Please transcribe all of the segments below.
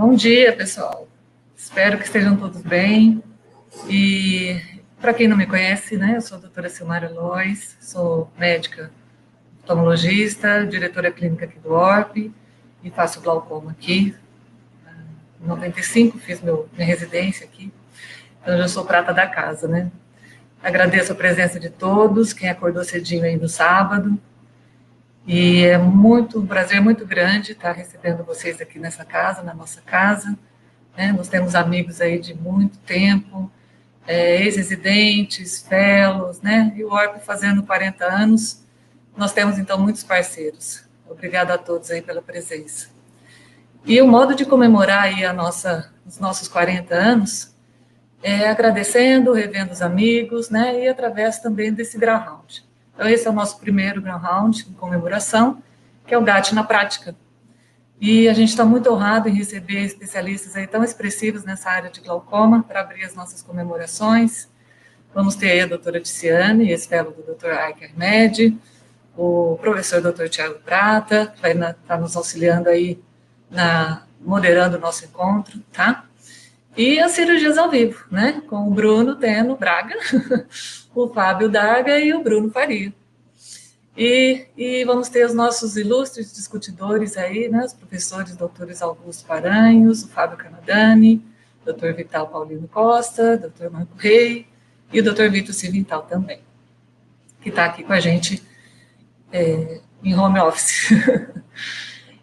Bom dia, pessoal. Espero que estejam todos bem. E, para quem não me conhece, né, eu sou a doutora Silmara Lois, sou médica oftalmologista, diretora clínica aqui do ORP e faço glaucoma aqui. Em 95 fiz minha residência aqui, então eu já sou prata da casa, né? Agradeço a presença de todos, quem acordou cedinho aí no sábado. E um prazer muito grande estar recebendo vocês aqui nessa casa, na nossa casa. Né? Nós temos amigos aí de muito tempo, ex-residentes, fellows, né? E o ORP fazendo 40 anos, nós temos então muitos parceiros. Obrigada a todos aí pela presença. E o modo de comemorar aí os nossos 40 anos é agradecendo, revendo os amigos, né? E através também desse Ground Round. Então, esse é o nosso primeiro Ground Round em comemoração, que é o GAT na prática. E a gente está muito honrado em receber especialistas aí tão expressivos nessa área de glaucoma para abrir as nossas comemorações. Vamos ter aí a doutora Tiziane, ex-fellow do Dr. Aike Ahmed, o professor Dr. Tiago Prata, que vai estar nos auxiliando aí, moderando o nosso encontro, tá? E as cirurgias ao vivo, né? Com o Bruno Teno Braga, o Fábio Daga e o Bruno Faria. E vamos ter os nossos ilustres discutidores aí, né? Os professores doutores Augusto Paranhos, o Fábio Canadani, doutor Vital Paulino Costa, doutor Marco Rei e o doutor Vitor Civintal também, que está aqui com a gente em home office.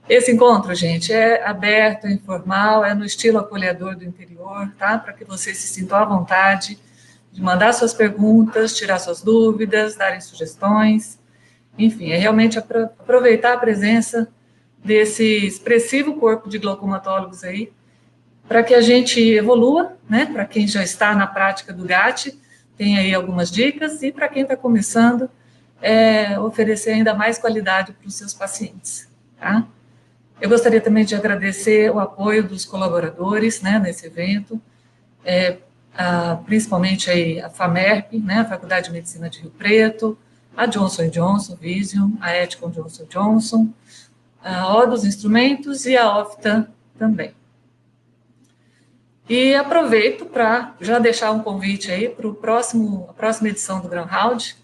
Esse encontro, gente, é aberto, é informal, é no estilo acolhedor do interior, tá? Para que vocês se sintam à vontade de mandar suas perguntas, tirar suas dúvidas, darem sugestões. Enfim, é realmente aproveitar a presença desse expressivo corpo de glaucomatólogos aí, para que a gente evolua, né? Para quem já está na prática do GAT, tem aí algumas dicas, e para quem está começando, oferecer ainda mais qualidade para os seus pacientes, tá? Eu gostaria também de agradecer o apoio dos colaboradores, né, nesse evento, principalmente aí a FAMERP, né, a Faculdade de Medicina de Rio Preto, a Johnson & Johnson, Vision, a Eticon Johnson & Johnson, a Odus Instrumentos e a Ofta também. E aproveito para já deixar um convite aí para a próxima edição do Ground Round,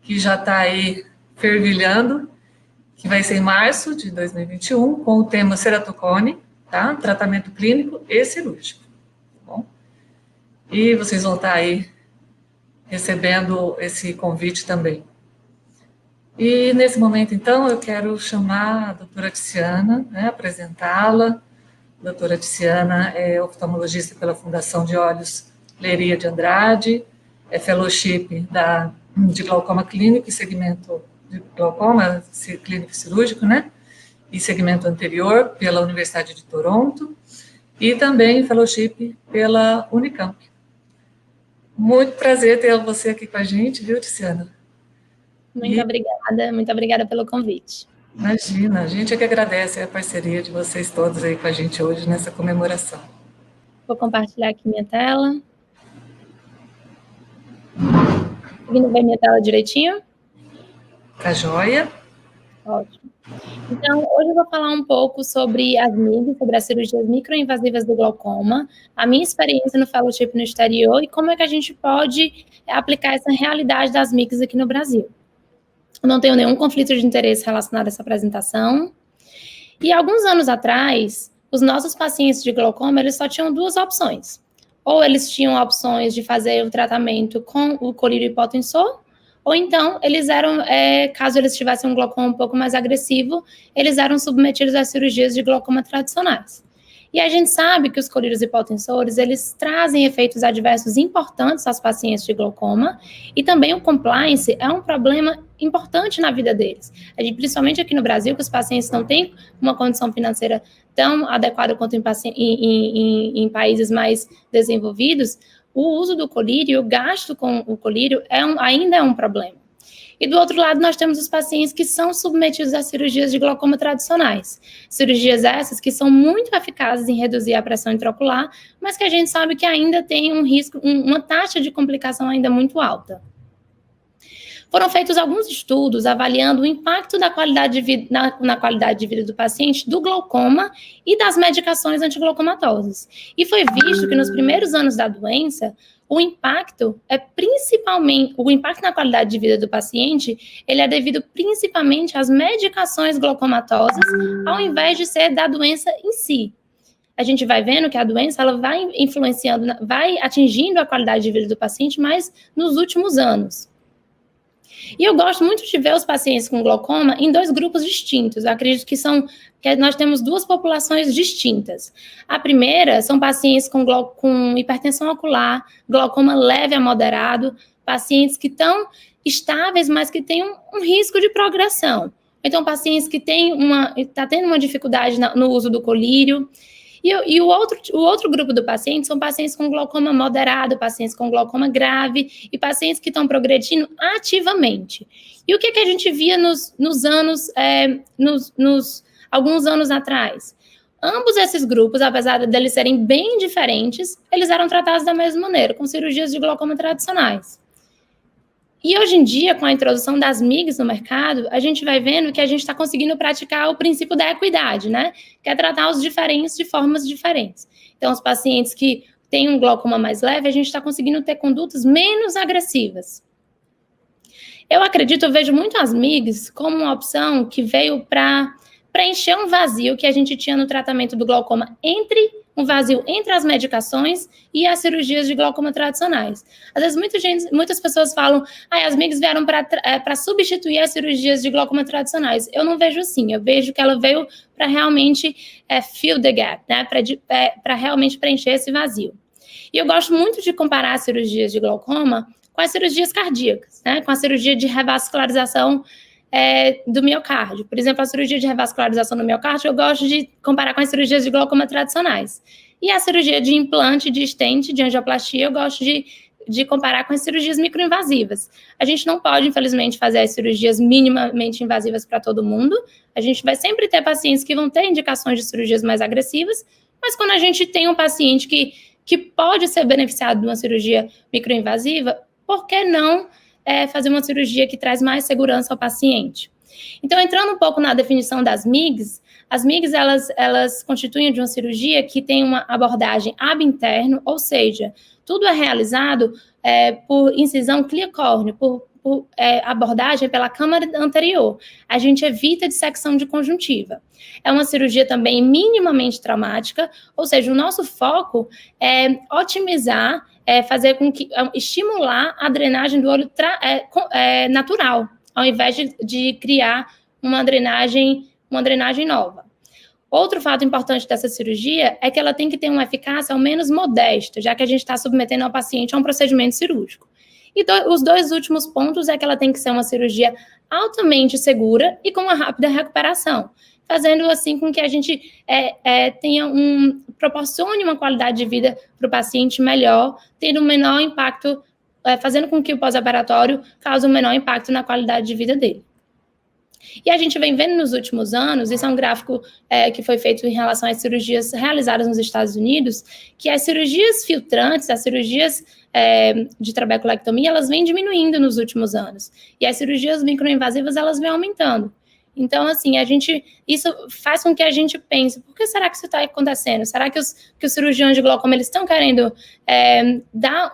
que já está aí fervilhando, que vai ser em março de 2021, com o tema ceratocone, tá? Tratamento clínico e cirúrgico. Tá bom? E vocês vão estar aí recebendo esse convite também. E nesse momento, então, eu quero chamar a doutora Tiziana, né, apresentá-la. A doutora Tiziana é oftalmologista pela Fundação de Olhos Leria de Andrade, é fellowship de glaucoma clínico e segmento de glaucoma clínico e cirúrgico, né? E segmento anterior pela Universidade de Toronto e também fellowship pela Unicamp. Muito prazer ter você aqui com a gente, viu, Tiziana? Muito obrigada pelo convite. Imagina, a gente é que agradece a parceria de vocês todos aí com a gente hoje nessa comemoração. Vou compartilhar aqui minha tela. Conseguindo ver minha tela direitinho? Tá joia? Ótimo. Então, hoje eu vou falar um pouco sobre as MIGs, sobre as cirurgias microinvasivas do glaucoma, a minha experiência no fellowship no exterior e como é que a gente pode aplicar essa realidade das MIGs aqui no Brasil. Eu não tenho nenhum conflito de interesse relacionado a essa apresentação. E alguns anos atrás, os nossos pacientes de glaucoma, eles só tinham duas opções. Ou eles tinham opções de fazer o tratamento com o colírio hipotensor, ou então, eles eram, caso eles tivessem um glaucoma um pouco mais agressivo, eles eram submetidos a cirurgias de glaucoma tradicionais. E a gente sabe que os colírios hipotensores, eles trazem efeitos adversos importantes aos pacientes de glaucoma, e também o compliance é um problema importante na vida deles. Principalmente aqui no Brasil, que os pacientes não têm uma condição financeira tão adequada quanto em países mais desenvolvidos, o uso do colírio, o gasto com o colírio ainda é um problema. E do outro lado, nós temos os pacientes que são submetidos a cirurgias de glaucoma tradicionais. Cirurgias essas que são muito eficazes em reduzir a pressão intraocular, mas que a gente sabe que ainda tem um risco, uma taxa de complicação ainda muito alta. Foram feitos alguns estudos avaliando o impacto da qualidade de vida, na qualidade de vida do paciente do glaucoma e das medicações antiglaucomatosas. E foi visto que nos primeiros anos da doença, o impacto na qualidade de vida do paciente, ele é devido principalmente às medicações glaucomatosas, ao invés de ser da doença em si. A gente vai vendo que a doença ela vai influenciando, vai atingindo a qualidade de vida do paciente mais nos últimos anos. E eu gosto muito de ver os pacientes com glaucoma em dois grupos distintos. Eu acredito que nós temos duas populações distintas. A primeira são pacientes com hipertensão ocular, glaucoma leve a moderado, pacientes que estão estáveis, mas que têm um risco de progressão. Então, pacientes que está tendo uma dificuldade no uso do colírio. E o outro grupo do paciente são pacientes com glaucoma moderado, pacientes com glaucoma grave e pacientes que estão progredindo ativamente. E o que a gente via alguns anos atrás? Ambos esses grupos, apesar deles serem bem diferentes, eles eram tratados da mesma maneira, com cirurgias de glaucoma tradicionais. E hoje em dia, com a introdução das MIGs no mercado, a gente vai vendo que a gente está conseguindo praticar o princípio da equidade, né? Que é tratar os diferentes de formas diferentes. Então, os pacientes que têm um glaucoma mais leve, a gente está conseguindo ter condutas menos agressivas. Eu vejo muito as MIGs como uma opção que veio para preencher um vazio que a gente tinha no tratamento do glaucoma um vazio entre as medicações e as cirurgias de glaucoma tradicionais. Às vezes, muitas pessoas falam, as MIGs vieram para substituir as cirurgias de glaucoma tradicionais. Eu não vejo assim, eu vejo que ela veio para realmente fill the gap, né? Para realmente preencher esse vazio. E eu gosto muito de comparar as cirurgias de glaucoma com as cirurgias cardíacas, né? Com a cirurgia de revascularização do miocárdio. Por exemplo, a cirurgia de revascularização do miocárdio, eu gosto de comparar com as cirurgias de glaucoma tradicionais. E a cirurgia de implante, de stent, de angioplastia, eu gosto de comparar com as cirurgias microinvasivas. A gente não pode, infelizmente, fazer as cirurgias minimamente invasivas para todo mundo. A gente vai sempre ter pacientes que vão ter indicações de cirurgias mais agressivas, mas quando a gente tem um paciente que pode ser beneficiado de uma cirurgia microinvasiva, por que não fazer uma cirurgia que traz mais segurança ao paciente? Então, entrando um pouco na definição das MIGs, as MIGs, elas constituem de uma cirurgia que tem uma abordagem ab interno, ou seja, tudo é realizado por incisão clear-córnea, por abordagem pela câmara anterior. A gente evita dissecção de conjuntiva. É uma cirurgia também minimamente traumática, ou seja, o nosso foco é otimizar, fazer com que estimular a drenagem do olho natural, ao invés de criar uma drenagem nova. Outro fato importante dessa cirurgia é que ela tem que ter uma eficácia ao menos modesta, já que a gente está submetendo ao paciente a um procedimento cirúrgico. E os dois últimos pontos é que ela tem que ser uma cirurgia altamente segura e com uma rápida recuperação, fazendo assim com que a gente proporcione uma qualidade de vida para o paciente melhor, tendo um menor impacto, fazendo com que o pós-operatório cause um menor impacto na qualidade de vida dele. E a gente vem vendo nos últimos anos, isso é um gráfico que foi feito em relação às cirurgias realizadas nos Estados Unidos, que as cirurgias filtrantes, as cirurgias de trabeculectomia, elas vêm diminuindo nos últimos anos. E as cirurgias microinvasivas, elas vêm aumentando. Então, assim, isso faz com que a gente pense, por que será que isso está acontecendo? Será que os cirurgiões de glaucoma, eles estão querendo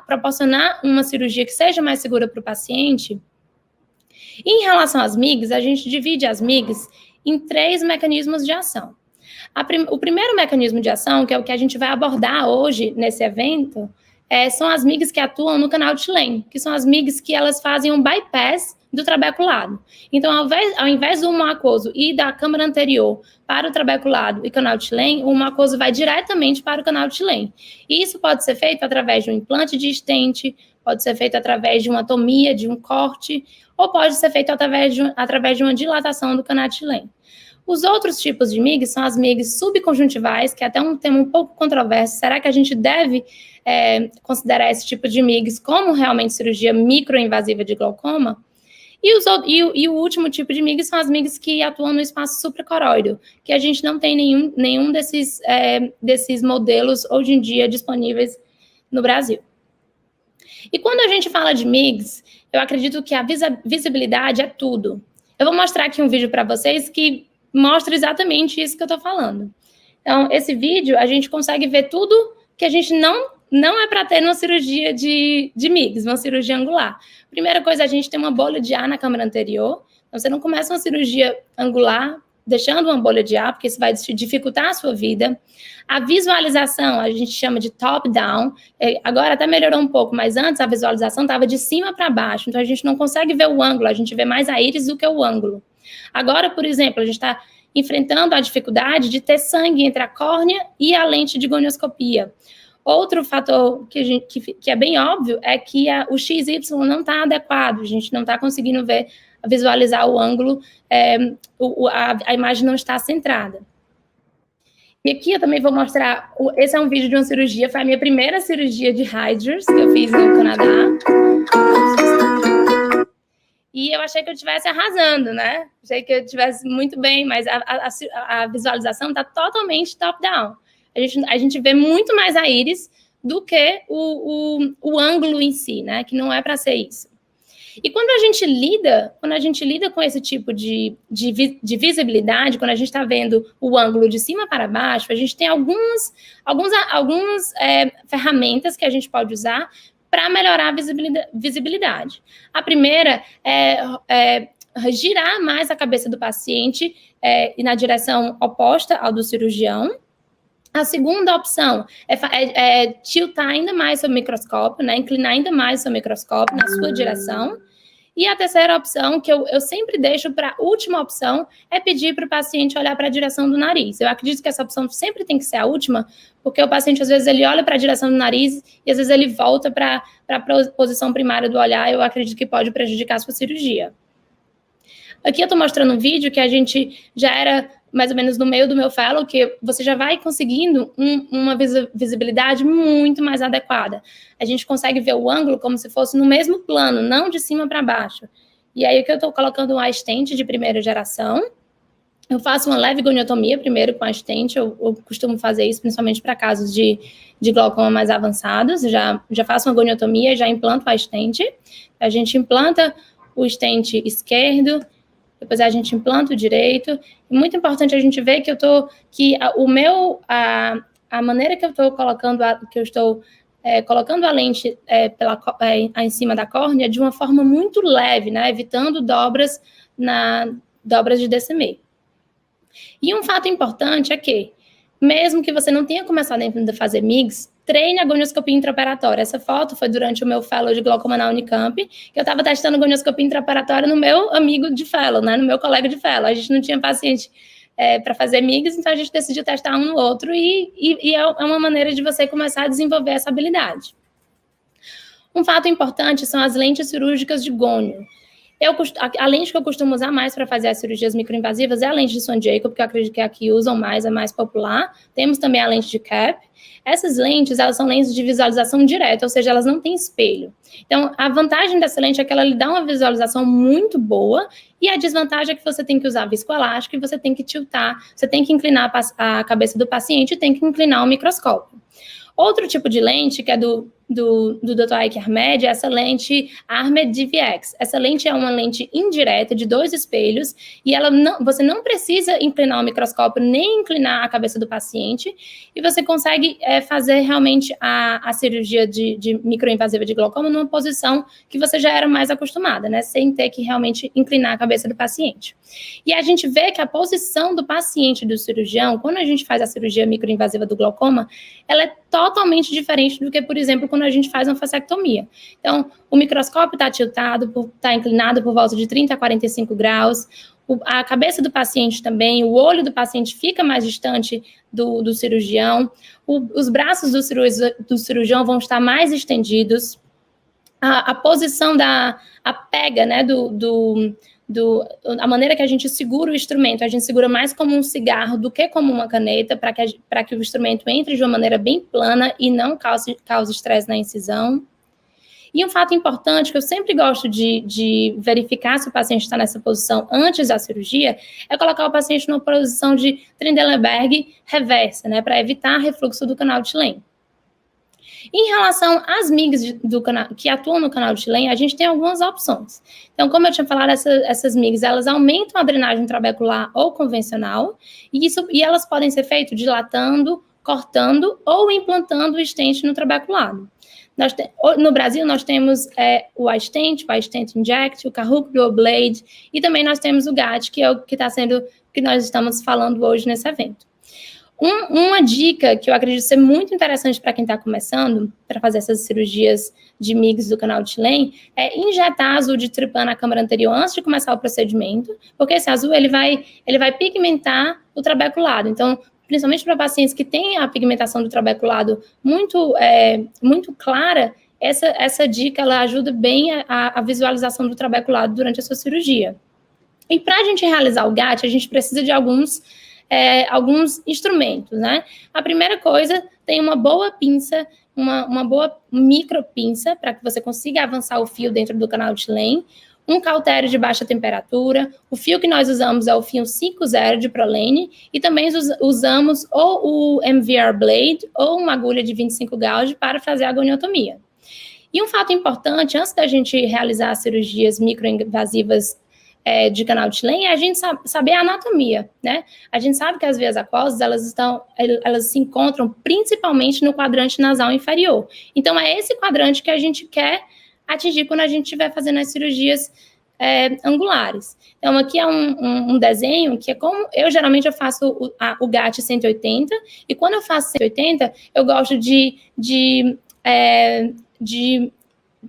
proporcionar uma cirurgia que seja mais segura para o paciente? Em relação às MIGs, a gente divide as MIGs em 3 mecanismos de ação. O primeiro mecanismo de ação, que é o que a gente vai abordar hoje nesse evento, são as MIGs que atuam no canal de Schlemm, que são as MIGs que elas fazem um bypass do trabeculado. Então, ao invés do aquoso ir da câmara anterior para o trabeculado e canal de Schlemm, o aquoso vai diretamente para o canal de Schlemm. E isso pode ser feito através de um implante de stent, pode ser feito através de uma tomia, de um corte, ou pode ser feito através de uma dilatação do canal de Schlemm. Os outros tipos de MIGs são as MIGs subconjuntivais, que é até um tema um pouco controverso. Será que a gente deve considerar esse tipo de MIGs como realmente cirurgia microinvasiva de glaucoma? E o último tipo de MIGs são as MIGs que atuam no espaço supracoroide, que a gente não tem nenhum desses modelos hoje em dia disponíveis no Brasil. E quando a gente fala de MIGs, eu acredito que a visibilidade é tudo. Eu vou mostrar aqui um vídeo para vocês que mostra exatamente isso que eu estou falando. Então, esse vídeo, a gente consegue ver tudo que a gente não é para ter numa cirurgia de MIGS, uma cirurgia angular. Primeira coisa, a gente tem uma bolha de ar na câmara anterior. Então, você não começa uma cirurgia angular deixando uma bolha de ar, porque isso vai dificultar a sua vida. A visualização, a gente chama de top-down. Agora até melhorou um pouco, mas antes a visualização estava de cima para baixo. Então, a gente não consegue ver o ângulo, a gente vê mais a íris do que o ângulo. Agora, por exemplo, a gente está enfrentando a dificuldade de ter sangue entre a córnea e a lente de gonioscopia. Outro fator que é bem óbvio é que o XY não está adequado, a gente não está conseguindo visualizar o ângulo, a imagem não está centrada. E aqui eu também vou mostrar, esse é um vídeo de uma cirurgia, foi a minha primeira cirurgia de Hydrus que eu fiz no Canadá. E eu achei que eu estivesse arrasando, né? Achei que eu estivesse muito bem, mas a visualização está totalmente top-down. A gente vê muito mais a íris do que o ângulo em si, né? Que não é para ser isso. E quando a gente lida com esse tipo de visibilidade, quando a gente está vendo o ângulo de cima para baixo, a gente tem algumas ferramentas que a gente pode usar para melhorar a visibilidade. A primeira é girar mais a cabeça do paciente na direção oposta ao do cirurgião. A segunda opção é tiltar ainda mais seu microscópio, né? Inclinar ainda mais seu microscópio na sua direção. E a terceira opção, que eu sempre deixo para a última opção, é pedir para o paciente olhar para a direção do nariz. Eu acredito que essa opção sempre tem que ser a última, porque o paciente, às vezes, ele olha para a direção do nariz e, às vezes, ele volta para a posição primária do olhar. Eu acredito que pode prejudicar a sua cirurgia. Aqui eu estou mostrando um vídeo que a gente já era mais ou menos no meio do meu fellow, que você já vai conseguindo uma visibilidade muito mais adequada. A gente consegue ver o ângulo como se fosse no mesmo plano, não de cima para baixo. E aí que eu estou colocando um stent de primeira geração. Eu faço uma leve goniotomia primeiro com a stent, eu costumo fazer isso principalmente para casos de glaucoma mais avançados. Já faço uma goniotomia, já implanto a stent. A gente implanta o stent esquerdo, depois a gente implanta o direito. E muito importante a gente ver que a maneira que eu estou colocando colocando a lente em cima da córnea de uma forma muito leve, né, evitando dobras de DCM. E um fato importante é que, mesmo que você não tenha começado ainda a fazer MIGS, treine a gonioscopia intraoperatória. Essa foto foi durante o meu fellow de glaucoma na Unicamp, que eu estava testando gonioscopia intraoperatória no meu amigo de fellow, né, no meu colega de fellow. A gente não tinha paciente para fazer MIGS, então a gente decidiu testar um no outro e é uma maneira de você começar a desenvolver essa habilidade. Um fato importante são as lentes cirúrgicas de gônio. A lente que eu costumo usar mais para fazer as cirurgias microinvasivas é a lente de Swan Jacob, que eu acredito que aqui usam mais, é mais popular. Temos também a lente de CAP. Essas lentes, elas são lentes de visualização direta, ou seja, elas não têm espelho. Então, a vantagem dessa lente é que ela lhe dá uma visualização muito boa, e a desvantagem é que você tem que usar viscoelástico e você tem que tiltar, você tem que inclinar a cabeça do paciente e tem que inclinar o microscópio. Outro tipo de lente, que é do Dr. Ike Ahmed, é essa lente Ahmed DVX. Essa lente é uma lente indireta de 2 espelhos e você não precisa inclinar o microscópio nem inclinar a cabeça do paciente e você consegue fazer realmente a cirurgia de microinvasiva de glaucoma numa posição que você já era mais acostumada, né? Sem ter que realmente inclinar a cabeça do paciente. E a gente vê que a posição do paciente e do cirurgião, quando a gente faz a cirurgia microinvasiva do glaucoma, ela é totalmente diferente do que, por exemplo, quando a gente faz uma fasectomia. Então, o microscópio está tiltado, está inclinado por volta de 30 a 45 graus, a cabeça do paciente também, o olho do paciente fica mais distante do cirurgião, os braços do cirurgião vão estar mais estendidos, a posição a pega, né, a maneira que a gente segura o instrumento, a gente segura mais como um cigarro do que como uma caneta, para que o instrumento entre de uma maneira bem plana e não cause estresse na incisão. E um fato importante que eu sempre gosto de verificar se o paciente está nessa posição antes da cirurgia é colocar o paciente numa posição de Trendelenburg reversa, né, para evitar refluxo do canal de Tilem. Em relação às MIGs que atuam no canal de Schlemm, a gente tem algumas opções. Então, como eu tinha falado, essas MIGs, elas aumentam a drenagem trabecular ou convencional, e elas podem ser feitas dilatando, cortando ou implantando o stent no trabeculado. No Brasil, nós temos o iStent, o iStent Inject, o Kahoot Dual Blade, e também nós temos o GAT, que é o que nós estamos falando hoje nesse evento. Uma dica que eu acredito ser muito interessante para quem está começando, para fazer essas cirurgias de MIGs do canal de Schlemm, é injetar azul de tripã na câmara anterior antes de começar o procedimento, porque esse azul ele vai pigmentar o trabeculado. Então, principalmente para pacientes que têm a pigmentação do trabeculado muito clara, essa dica ela ajuda bem a visualização do trabeculado durante a sua cirurgia. E para a gente realizar o GAT, a gente precisa de alguns instrumentos, né? A primeira coisa, tem uma boa pinça, uma boa micropinça, para que você consiga avançar o fio dentro do canal de Schlemm, um cautério de baixa temperatura, o fio que nós usamos é o fio 5.0 de Prolene, e também usamos ou o MVR Blade ou uma agulha de 25 gauge para fazer a goniotomia. E um fato importante, antes da gente realizar cirurgias microinvasivas de canal de Schlemm, é a gente saber a anatomia, né? A gente sabe que as veias aquosas, elas se encontram principalmente no quadrante nasal inferior. Então, é esse quadrante que a gente quer atingir quando a gente estiver fazendo as cirurgias angulares. Então, aqui é um desenho que é como... Eu faço o GAT 180, e quando eu faço 180, eu gosto de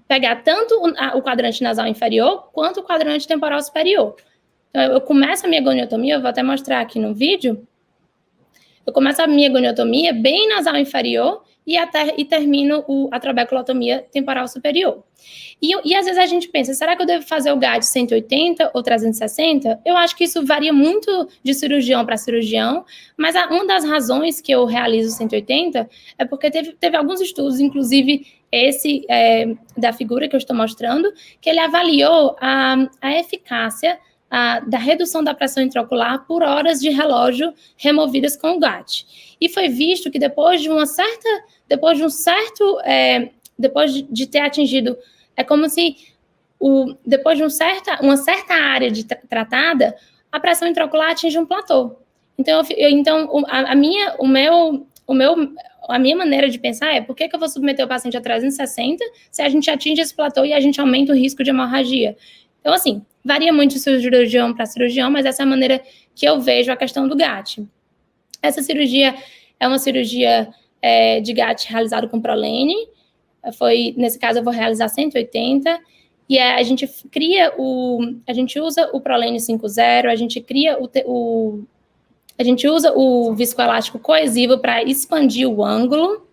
pegar tanto o quadrante nasal inferior quanto o quadrante temporal superior. Então, eu começo a minha goniotomia, eu vou até mostrar aqui no vídeo, eu começo a minha goniotomia bem nasal inferior e termino a trabeculotomia temporal superior. E às vezes a gente pensa, será que eu devo fazer o GAT 180 ou 360? Eu acho que isso varia muito de cirurgião para cirurgião, mas uma das razões que eu realizo 180 é porque teve alguns estudos, inclusive esse da figura que eu estou mostrando, que ele avaliou a eficácia da redução da pressão intraocular por horas de relógio removidas com o GAT. E foi visto que depois de ter atingido, é como se depois de uma certa área tratada, a pressão intraocular atinge um platô. Então, a minha maneira de pensar é, por que eu vou submeter o paciente a 360 se a gente atinge esse platô e a gente aumenta o risco de hemorragia? Então, assim, varia muito de cirurgião para cirurgião, mas essa é a maneira que eu vejo a questão do GAT. Essa cirurgia é uma cirurgia de GAT realizada com Prolene. Nesse caso, eu vou realizar 180. E a gente usa o Prolene 5.0, a gente usa o viscoelástico coesivo para expandir o ângulo.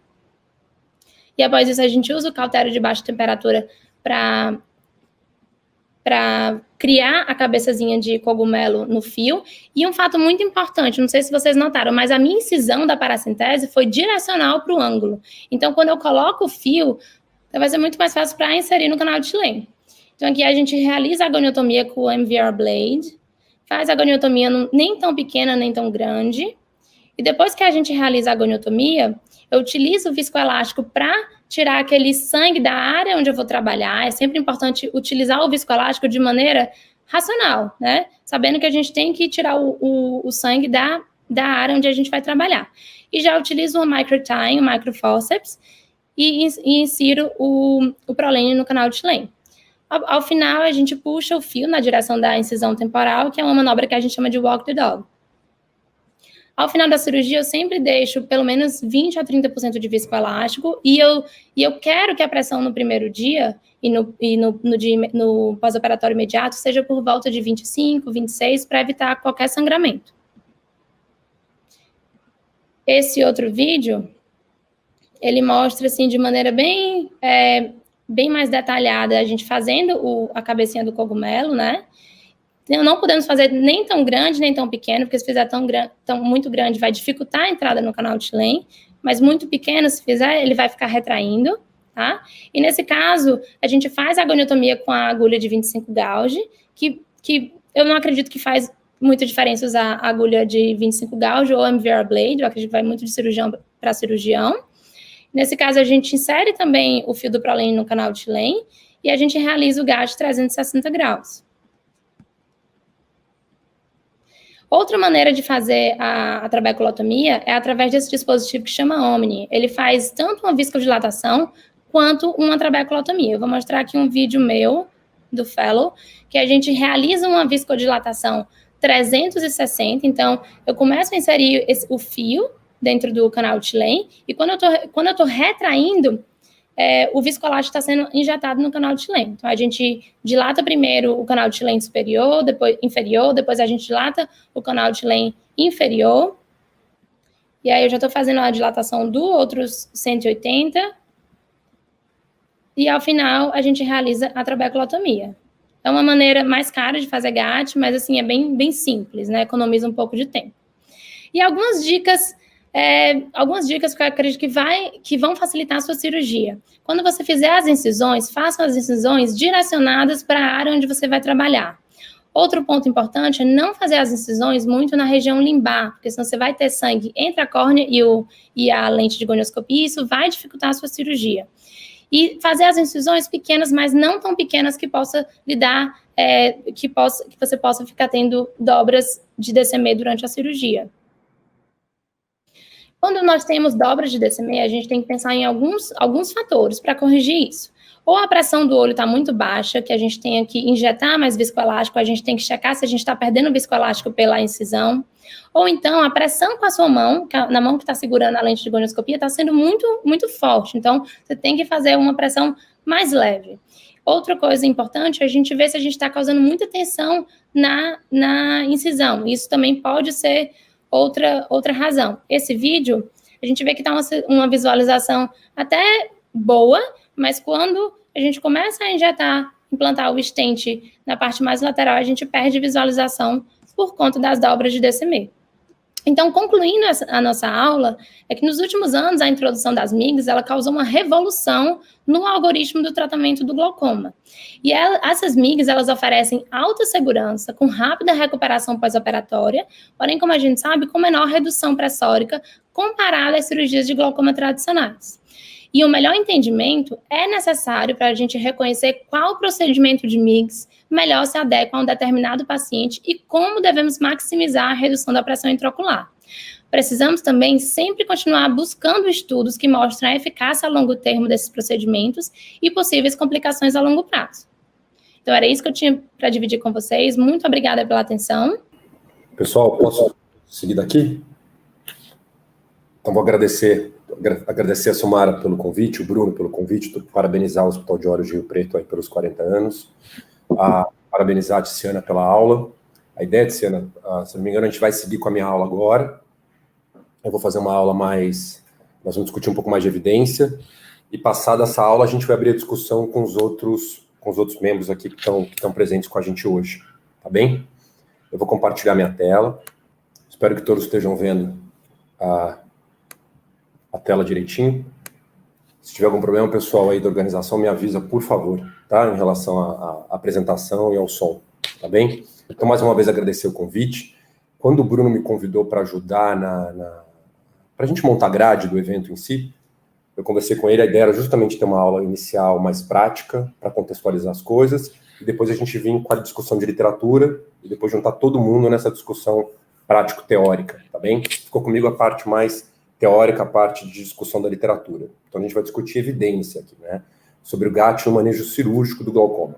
E após isso, a gente usa o cautério de baixa temperatura para criar a cabeçazinha de cogumelo no fio. E um fato muito importante, não sei se vocês notaram, mas a minha incisão da paracentese foi direcional para o ângulo. Então, quando eu coloco o fio, vai ser muito mais fácil para inserir no canal de Schlemm. Então, aqui a gente realiza a goniotomia com o MVR Blade, faz a goniotomia nem tão pequena, nem tão grande. E depois que a gente realiza a goniotomia, eu utilizo o viscoelástico para tirar aquele sangue da área onde eu vou trabalhar. É sempre importante utilizar o viscoelástico de maneira racional, né? Sabendo que a gente tem que tirar o sangue da área onde a gente vai trabalhar. E já utilizo o microtying, o microforceps, e insiro o Prolene no canal de Schlemm. Ao final, a gente puxa o fio na direção da incisão temporal, que é uma manobra que a gente chama de walk the dog. Ao final da cirurgia, eu sempre deixo pelo menos 20% a 30% de viscoelástico, e eu quero que a pressão no primeiro dia e no pós-operatório imediato seja por volta de 25, 26, para evitar qualquer sangramento. Esse outro vídeo, ele mostra, assim, de maneira bem mais detalhada, a gente fazendo a cabecinha do cogumelo, né? Não podemos fazer nem tão grande, nem tão pequeno, porque se fizer muito grande, vai dificultar a entrada no canal de Schlemm, mas muito pequeno, se fizer, ele vai ficar retraindo, tá? E nesse caso, a gente faz a goniotomia com a agulha de 25 gauge, que eu não acredito que faz muita diferença usar a agulha de 25 gauge ou MVR Blade, eu acredito que vai muito de cirurgião para cirurgião. Nesse caso, a gente insere também o fio do ProLane no canal de T-Lane e a gente realiza o GAT 360 graus. Outra maneira de fazer a trabeculotomia é através desse dispositivo que chama Omni. Ele faz tanto uma viscodilatação quanto uma trabeculotomia. Eu vou mostrar aqui um vídeo meu, do Fellow, que a gente realiza uma viscodilatação 360. Então, eu começo a inserir o fio dentro do canal de T-Lane e quando eu tô retraindo, o viscoelástico está sendo injetado no canal de T-Lane. Então, a gente dilata primeiro o canal de T-Lane superior, depois inferior, depois a gente dilata o canal de T-Lane inferior. E aí, eu já estou fazendo a dilatação do outros 180. E, ao final, a gente realiza a trabeculotomia. É uma maneira mais cara de fazer GAT, mas, assim, é bem simples, né? Economiza um pouco de tempo. E algumas dicas que eu acredito que vão facilitar a sua cirurgia. Quando você fizer as incisões, faça as incisões direcionadas para a área onde você vai trabalhar. Outro ponto importante é não fazer as incisões muito na região limbar, porque senão você vai ter sangue entre a córnea e a lente de gonioscopia, e isso vai dificultar a sua cirurgia. E fazer as incisões pequenas, mas não tão pequenas que possa lhe dar, que você possa ficar tendo dobras de DCM durante a cirurgia. Quando nós temos dobras de DCM, a gente tem que pensar em alguns fatores para corrigir isso. Ou a pressão do olho está muito baixa, que a gente tenha que injetar mais viscoelástico, a gente tem que checar se a gente está perdendo viscoelástico pela incisão. Ou então, a pressão com a sua mão, na mão que está segurando a lente de gonioscopia, está sendo muito, muito forte. Então, você tem que fazer uma pressão mais leve. Outra coisa importante é a gente ver se a gente está causando muita tensão na incisão. Isso também pode ser outra razão. Esse vídeo, a gente vê que está uma visualização até boa, mas quando a gente começa a implantar o stent na parte mais lateral, a gente perde visualização por conta das dobras de DCM. Então, concluindo a nossa aula, é que nos últimos anos a introdução das MIGS, ela causou uma revolução no algoritmo do tratamento do glaucoma. E essas MIGS, elas oferecem alta segurança, com rápida recuperação pós-operatória, porém, como a gente sabe, com menor redução pressórica comparada às cirurgias de glaucoma tradicionais. E o melhor entendimento é necessário para a gente reconhecer qual procedimento de MIGS melhor se adequa a um determinado paciente e como devemos maximizar a redução da pressão intraocular. Precisamos também sempre continuar buscando estudos que mostrem a eficácia a longo termo desses procedimentos e possíveis complicações a longo prazo. Então, era isso que eu tinha para dividir com vocês. Muito obrigada pela atenção. Pessoal, posso seguir daqui? Então, vou agradecer a Sumara pelo convite, o Bruno pelo convite, parabenizar o Hospital de Olhos de Rio Preto aí pelos 40 anos, parabenizar a Tiziana pela aula. A ideia, Tiziana, se não me engano, a gente vai seguir com a minha aula agora. Eu vou fazer uma aula nós vamos discutir um pouco mais de evidência, e passada essa aula a gente vai abrir a discussão com os outros membros aqui que estão presentes com a gente hoje, tá bem? Eu vou compartilhar minha tela, espero que todos estejam vendo a tela direitinho. Se tiver algum problema, pessoal aí da organização, me avisa, por favor, tá? Em relação à apresentação e ao som, tá bem? Então, mais uma vez, agradecer o convite. Quando o Bruno me convidou para ajudar para a gente montar a grade do evento em si, eu conversei com ele, a ideia era justamente ter uma aula inicial mais prática, para contextualizar as coisas, e depois a gente vir com a discussão de literatura, e depois juntar todo mundo nessa discussão prático-teórica, tá bem? Ficou comigo a parte mais teórica, a parte de discussão da literatura. Então, a gente vai discutir evidência aqui, né? Sobre o GAT no manejo cirúrgico do glaucoma.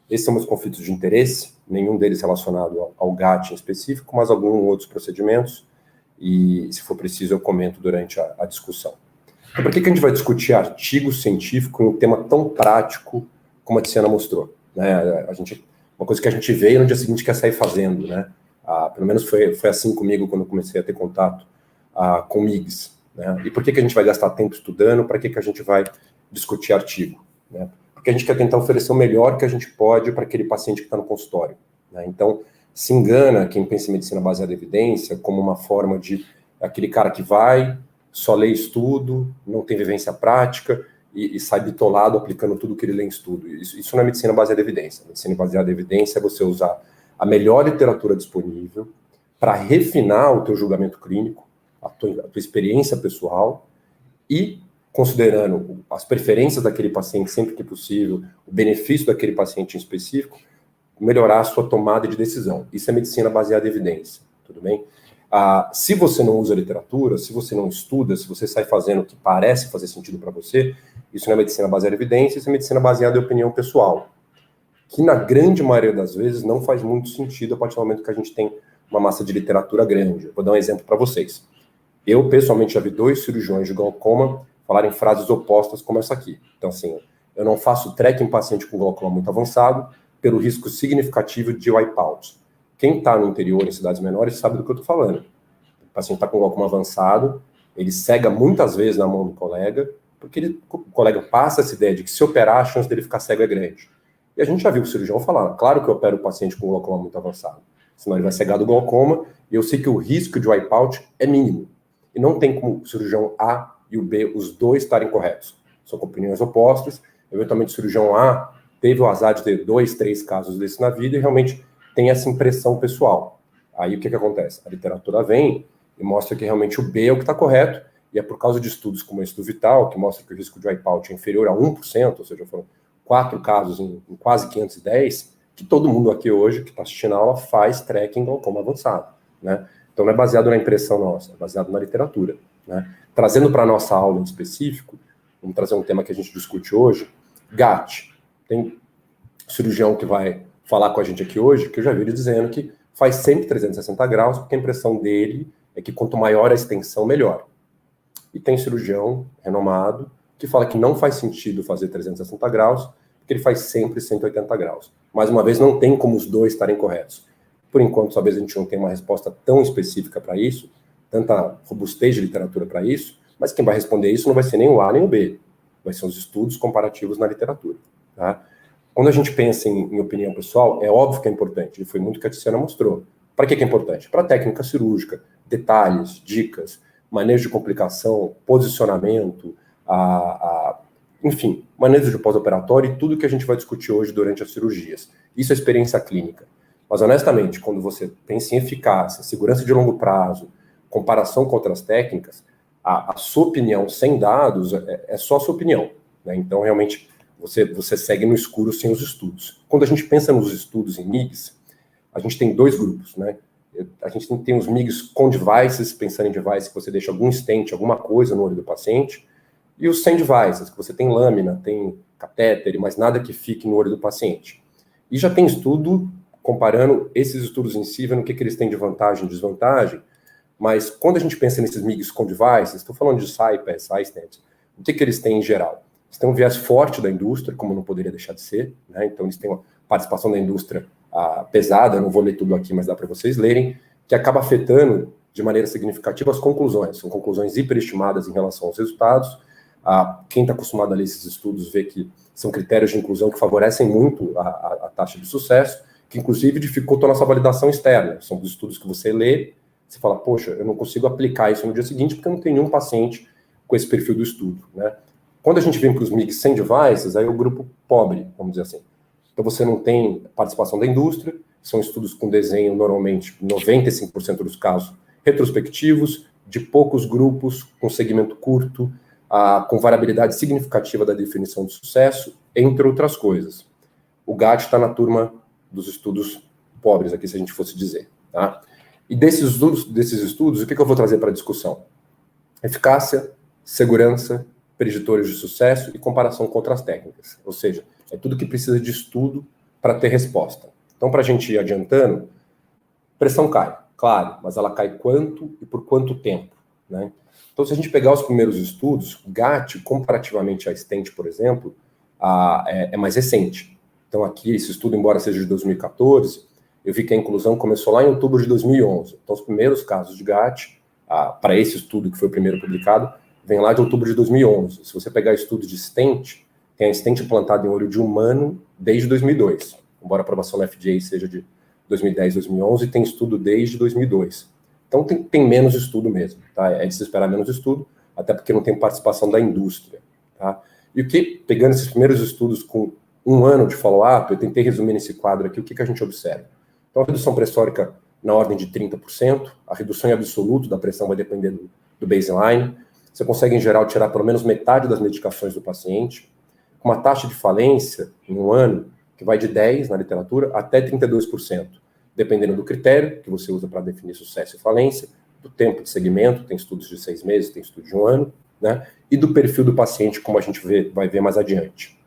Esses são meus conflitos de interesse, nenhum deles relacionado ao GAT em específico, mas alguns outros procedimentos, e se for preciso eu comento durante a discussão. Então, por que a gente vai discutir artigo científico em um tema tão prático como a Tiziana mostrou? Né? Uma coisa que a gente vê e no dia seguinte quer sair fazendo, né? Pelo menos foi assim comigo quando eu comecei a ter contato com MIGS, né? E por que a gente vai gastar tempo estudando? Para que a gente vai discutir artigo? Né? Porque a gente quer tentar oferecer o melhor que a gente pode para aquele paciente que está no consultório, né? Então, se engana quem pensa em medicina baseada em evidência como uma forma de aquele cara que vai, só lê estudo, não tem vivência prática e sai bitolado aplicando tudo que ele lê em estudo. Isso não é medicina baseada em evidência. Medicina baseada em evidência é você usar a melhor literatura disponível para refinar o teu julgamento clínico, a tua experiência pessoal e considerando as preferências daquele paciente sempre que possível, o benefício daquele paciente em específico, melhorar a sua tomada de decisão. Isso é medicina baseada em evidência, tudo bem? Se você não usa literatura, se você não estuda, se você sai fazendo o que parece fazer sentido para você, isso não é medicina baseada em evidência, isso é medicina baseada em opinião pessoal, que na grande maioria das vezes não faz muito sentido a partir do momento que a gente tem uma massa de literatura grande. Eu vou dar um exemplo para vocês. Eu, pessoalmente, já vi 2 cirurgiões de glaucoma falarem frases opostas como essa aqui. Então, assim, eu não faço TREC em paciente com glaucoma muito avançado pelo risco significativo de wipeout. Quem está no interior, em cidades menores, sabe do que eu estou falando. O paciente está com glaucoma avançado, ele cega muitas vezes na mão do colega, porque o colega passa essa ideia de que se operar, a chance dele ficar cego é grande. E a gente já viu o cirurgião falar, claro que eu opero o paciente com glaucoma muito avançado, senão ele vai cegar do glaucoma, e eu sei que o risco de wipeout é mínimo. E não tem como o cirurgião A e o B, os dois, estarem corretos. São opiniões opostas. Eventualmente, o cirurgião A teve o azar de ter 2, 3 casos desse na vida e realmente tem essa impressão pessoal. Aí o que acontece? A literatura vem e mostra que realmente o B é o que está correto, e é por causa de estudos como esse do Vital, que mostra que o risco de wipeout é inferior a 1%, ou seja, foram 4 casos em quase 510, que todo mundo aqui hoje, que está assistindo a aula, faz TREC em glaucoma avançado, né? Então não é baseado na impressão nossa, é baseado na literatura, né? Trazendo para a nossa aula em específico, vamos trazer um tema que a gente discute hoje, GAT. Tem cirurgião que vai falar com a gente aqui hoje, que eu já vi ele dizendo que faz sempre 360 graus, porque a impressão dele é que quanto maior a extensão, melhor. E tem cirurgião renomado que fala que não faz sentido fazer 360 graus, porque ele faz sempre 180 graus. Mais uma vez, não tem como os dois estarem corretos. Por enquanto, talvez a gente não tenha uma resposta tão específica para isso, tanta robustez de literatura para isso, mas quem vai responder isso não vai ser nem o A nem o B, vai ser os estudos comparativos na literatura, tá? Quando a gente pensa em opinião pessoal, é óbvio que é importante, e foi muito que a Tiziana mostrou. Para que é importante? Para técnica cirúrgica, detalhes, dicas, manejo de complicação, posicionamento, enfim, manejo de pós-operatório e tudo que a gente vai discutir hoje durante as cirurgias. Isso é experiência clínica. Mas, honestamente, quando você pensa em eficácia, segurança de longo prazo, comparação com outras técnicas, a sua opinião sem dados é só a sua opinião, né? Então, realmente, você segue no escuro sem os estudos. Quando a gente pensa nos estudos em MIGs, a gente tem 2 grupos, né? A gente tem os MIGs com devices, pensando em device que você deixa algum stent, alguma coisa no olho do paciente, e os sem devices, que você tem lâmina, tem catéter, mas nada que fique no olho do paciente. E já tem estudo comparando esses estudos em si, vendo o que eles têm de vantagem e desvantagem, mas quando a gente pensa nesses MIGs com devices, estou falando de CyPass, iStent, o que eles têm em geral? Eles têm um viés forte da indústria, como não poderia deixar de ser, né? Então eles têm uma participação da indústria pesada, eu não vou ler tudo aqui, mas dá para vocês lerem, que acaba afetando de maneira significativa as conclusões. São conclusões hiperestimadas em relação aos resultados. Quem está acostumado a ler esses estudos vê que são critérios de inclusão que favorecem muito a taxa de sucesso, que inclusive dificultam a nossa validação externa. São os estudos que você lê, você fala, poxa, eu não consigo aplicar isso no dia seguinte porque eu não tenho nenhum paciente com esse perfil do estudo, né? Quando a gente vem para os MIGs sem devices, aí é o grupo pobre, vamos dizer assim. Então você não tem participação da indústria, são estudos com desenho, normalmente, 95% dos casos, retrospectivos, de poucos grupos, com segmento curto, com variabilidade significativa da definição de sucesso, entre outras coisas. O GAT está na turma dos estudos pobres, aqui, se a gente fosse dizer, tá? E desses estudos, o que eu vou trazer para a discussão? Eficácia, segurança, preditores de sucesso e comparação com outras técnicas. Ou seja, é tudo que precisa de estudo para ter resposta. Então, para a gente ir adiantando, pressão cai, claro, mas ela cai quanto e por quanto tempo, né? Então, se a gente pegar os primeiros estudos, o GAT, comparativamente à stent, por exemplo, é mais recente. Então, aqui, esse estudo, embora seja de 2014, eu vi que a inclusão começou lá em outubro de 2011. Então, os primeiros casos de GAT, para esse estudo que foi o primeiro publicado, vem lá de outubro de 2011. Se você pegar estudos de stent, tem a stent implantada em olho de humano desde 2002. Embora a aprovação da FDA seja de 2010, 2011, tem estudo desde 2002. Então tem menos estudo mesmo, tá? É de se esperar menos estudo, até porque não tem participação da indústria, tá? E pegando esses primeiros estudos com 1 ano de follow-up, eu tentei resumir nesse quadro aqui o que a gente observa. Então a redução pressórica na ordem de 30%, a redução em absoluto da pressão vai depender do baseline, você consegue, em geral, tirar pelo menos metade das medicações do paciente, com uma taxa de falência em um ano que vai de 10% na literatura até 32%, dependendo do critério que você usa para definir sucesso e falência, do tempo de segmento, tem estudos de 6 meses, tem estudos de um ano, né, e do perfil do paciente, como a gente vai ver mais adiante.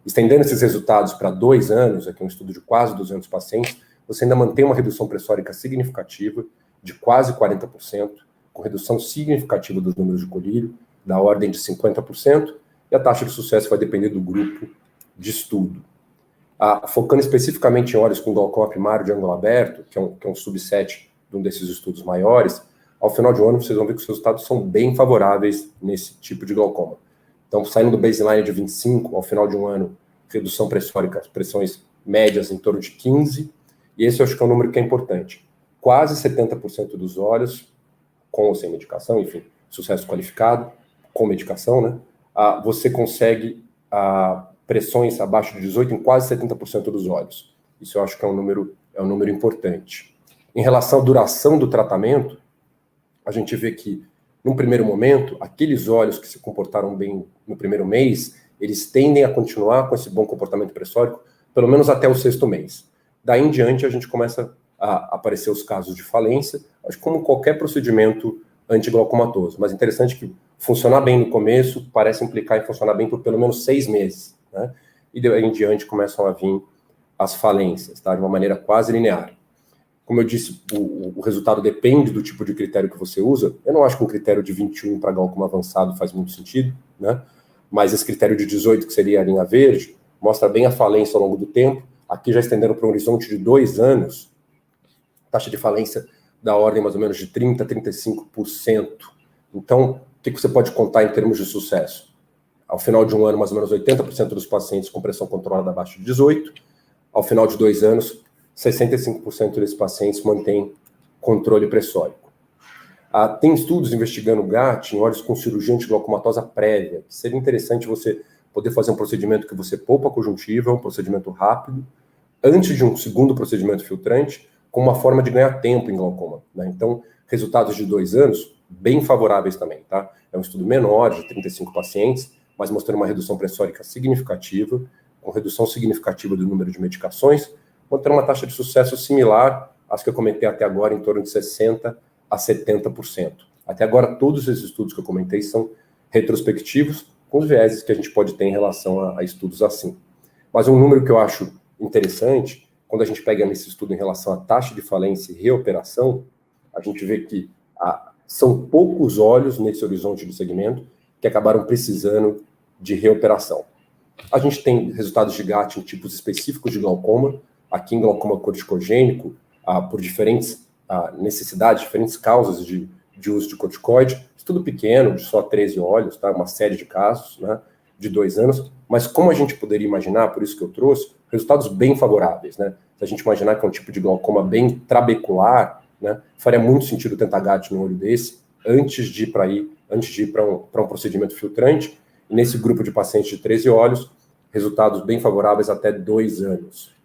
Estendendo esses resultados para 2 anos, aqui um estudo de quase 200 pacientes, você ainda mantém uma redução pressórica significativa, de quase 40%, com redução significativa dos números de colírio, da ordem de 50%, e a taxa de sucesso vai depender do grupo de estudo. Focando especificamente em olhos com glaucoma primário de ângulo aberto, que é um subset de um desses estudos maiores, ao final de um ano vocês vão ver que os resultados são bem favoráveis nesse tipo de glaucoma. Então, saindo do baseline de 25, ao final de um ano, redução pressórica, pressões médias em torno de 15, e esse eu acho que é um número que é importante. Quase 70% dos olhos, com ou sem medicação, enfim, sucesso qualificado, com medicação, né? Você consegue pressões abaixo de 18 em quase 70% dos olhos. Isso eu acho que é um número importante. Em relação à duração do tratamento, a gente vê que, num primeiro momento, aqueles olhos que se comportaram bem no primeiro mês, eles tendem a continuar com esse bom comportamento pressórico, pelo menos até o 6º mês. Daí em diante, a gente começa a aparecer os casos de falência, acho que como qualquer procedimento antiglaucomatoso. Mas interessante que funcionar bem no começo parece implicar em funcionar bem por pelo menos 6 meses, né? E daí em diante começam a vir as falências, tá? De uma maneira quase linear. Como eu disse, o resultado depende do tipo de critério que você usa. Eu não acho que um critério de 21 para glaucoma avançado faz muito sentido, né? Mas esse critério de 18, que seria a linha verde, mostra bem a falência ao longo do tempo. Aqui já estendendo para um horizonte de 2 anos, taxa de falência da ordem mais ou menos de 30% a 35%. Então, o que você pode contar em termos de sucesso? Ao final de um ano, mais ou menos 80% dos pacientes com pressão controlada abaixo de 18. Ao final de 2 anos, 65% desses pacientes mantêm controle pressórico. Tem estudos investigando GAT em olhos com cirurgia antiglaucomatosa prévia, que seria interessante você poder fazer um procedimento que você poupa a conjuntiva, um procedimento rápido, antes de um segundo procedimento filtrante, com uma forma de ganhar tempo em glaucoma, né? Então, resultados de 2 anos, bem favoráveis também, tá? É um estudo menor, de 35 pacientes, mas mostrando uma redução pressórica significativa, com redução significativa do número de medicações, mostrando uma taxa de sucesso similar às que eu comentei até agora, em torno de 60% a 70%. Até agora, todos esses estudos que eu comentei são retrospectivos, com os vieses que a gente pode ter em relação a estudos assim. Mas um número que eu acho interessante, quando a gente pega nesse estudo em relação à taxa de falência e reoperação, a gente vê que são poucos olhos nesse horizonte de segmento que acabaram precisando de reoperação. A gente tem resultados de GAT em tipos específicos de glaucoma, aqui em glaucoma corticogênico, por diferentes necessidades, diferentes causas de uso de corticoide, estudo pequeno, de só 13 olhos, tá? Uma série de casos, né, de 2 anos, mas como a gente poderia imaginar, por isso que eu trouxe, resultados bem favoráveis, né? Se a gente imaginar que é um tipo de glaucoma bem trabecular, né, faria muito sentido tentar GAT no olho desse, antes de ir para um procedimento filtrante, e nesse grupo de pacientes de 13 olhos, resultados bem favoráveis até 2 anos.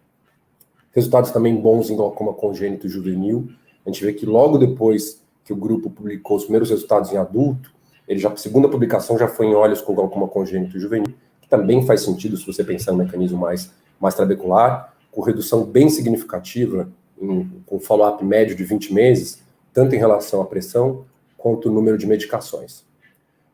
Resultados também bons em glaucoma congênito juvenil. A gente vê que logo depois que o grupo publicou os primeiros resultados em adulto, a segunda publicação já foi em olhos com glaucoma congênito juvenil, que também faz sentido se você pensar no mecanismo mais trabecular, com redução bem significativa, com follow-up médio de 20 meses, tanto em relação à pressão quanto o número de medicações.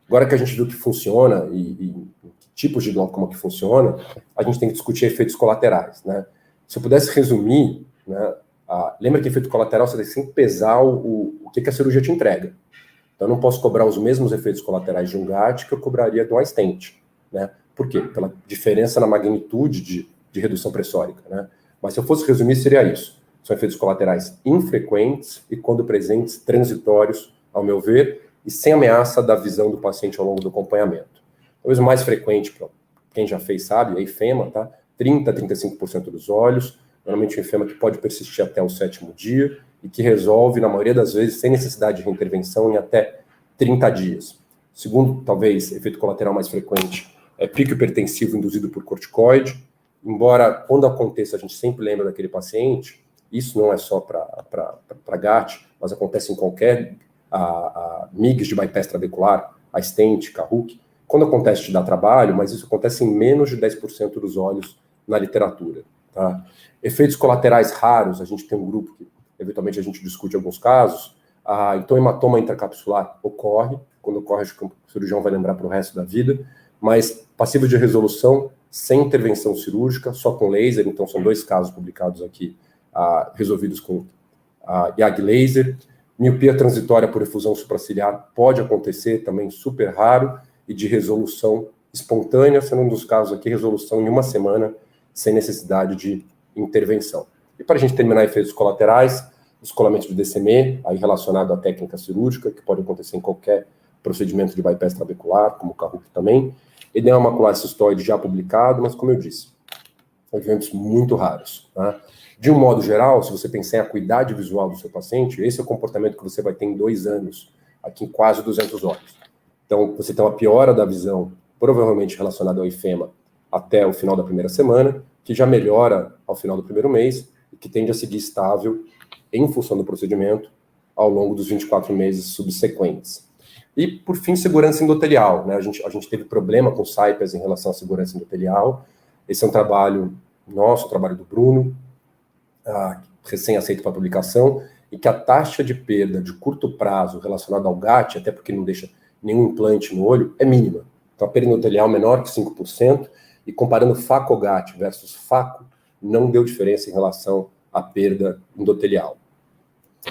Agora que a gente viu que funciona e que tipos de glaucoma que funciona, a gente tem que discutir efeitos colaterais, né? Se eu pudesse resumir, né, lembra que efeito colateral você tem que sempre pesar o que a cirurgia te entrega. Então, eu não posso cobrar os mesmos efeitos colaterais de um GAT que eu cobraria do iStent, né? Por quê? Pela diferença na magnitude de redução pressórica, né? Mas se eu fosse resumir, seria isso. São efeitos colaterais infrequentes e, quando presentes, transitórios, ao meu ver, e sem ameaça da visão do paciente ao longo do acompanhamento. Talvez o mais frequente, quem já fez sabe, é enfema, tá? 30% a 35% dos olhos, normalmente um enfema que pode persistir até o 7º dia e que resolve, na maioria das vezes, sem necessidade de reintervenção em até 30 dias. Segundo, talvez, efeito colateral mais frequente é pico hipertensivo induzido por corticoide, embora, quando aconteça, a gente sempre lembra daquele paciente, isso não é só para GAT, mas acontece em qualquer MIGS de bypass trabecular, a stent, Karouk, quando acontece te dá trabalho, mas isso acontece em menos de 10% dos olhos na literatura. Tá? Efeitos colaterais raros, a gente tem um grupo que eventualmente a gente discute alguns casos. Então, hematoma intracapsular ocorre, quando ocorre, acho que o cirurgião vai lembrar para o resto da vida, mas passível de resolução, sem intervenção cirúrgica, só com laser, então são 2 casos publicados aqui, resolvidos com YAG laser. Miopia transitória por efusão supraciliar pode acontecer, também super raro, e de resolução espontânea, sendo um dos casos aqui, resolução em 1 semana, sem necessidade de intervenção. E para a gente terminar efeitos colaterais, descolamento de DCME, aí relacionado à técnica cirúrgica, que pode acontecer em qualquer procedimento de bypass trabecular, como o Karouk também. Edema macular cistoide já publicado, mas como eu disse, são eventos muito raros. Tá? De um modo geral, se você pensar em acuidade visual do seu paciente, esse é o comportamento que você vai ter em 2 anos, aqui em quase 200 olhos. Então, você tem uma piora da visão, provavelmente relacionada ao ifema, até o final da primeira semana, que já melhora ao final do primeiro mês, e que tende a seguir estável em função do procedimento ao longo dos 24 meses subsequentes. E, por fim, segurança endotelial. Né? A gente teve problema com CyPass em relação à segurança endotelial. Esse é um trabalho nosso, trabalho do Bruno, recém-aceito para publicação, e que a taxa de perda de curto prazo relacionada ao GAT, até porque não deixa nenhum implante no olho, é mínima. Então, a perda endotelial menor que 5%, e comparando FACO-GAT versus FACO, não deu diferença em relação à perda endotelial.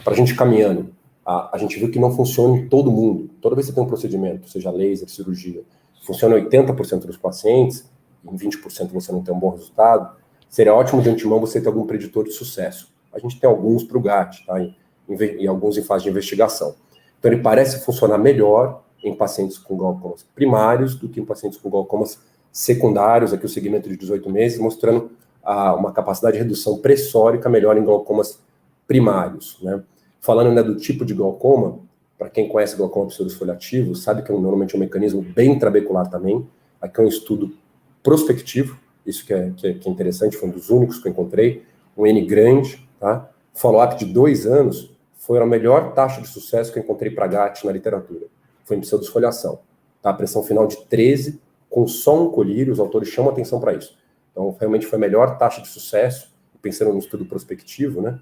Para a gente caminhando, a gente viu que não funciona em todo mundo. Toda vez que você tem um procedimento, seja laser, cirurgia, funciona em 80% dos pacientes, em 20% você não tem um bom resultado, seria ótimo de antemão você ter algum preditor de sucesso. A gente tem alguns para o GAT, tá? E alguns em fase de investigação. Então, ele parece funcionar melhor em pacientes com glaucomas primários do que em pacientes com glaucomas secundários, aqui o segmento de 18 meses, mostrando uma capacidade de redução pressórica melhor em glaucomas primários, né? Falando, né, do tipo de glaucoma, para quem conhece glaucoma pseudosfoliativo, sabe que normalmente é um mecanismo bem trabecular também. Aqui é um estudo prospectivo, isso que é interessante, foi um dos únicos que eu encontrei, um N grande, tá? Follow-up de 2 anos, foi a melhor taxa de sucesso que eu encontrei para GAT na literatura. Foi em pseudosfoliação, tá? A pressão final de 13, com só um colírio, os autores chamam atenção para isso. Então, realmente foi a melhor taxa de sucesso, pensando no estudo prospectivo, né?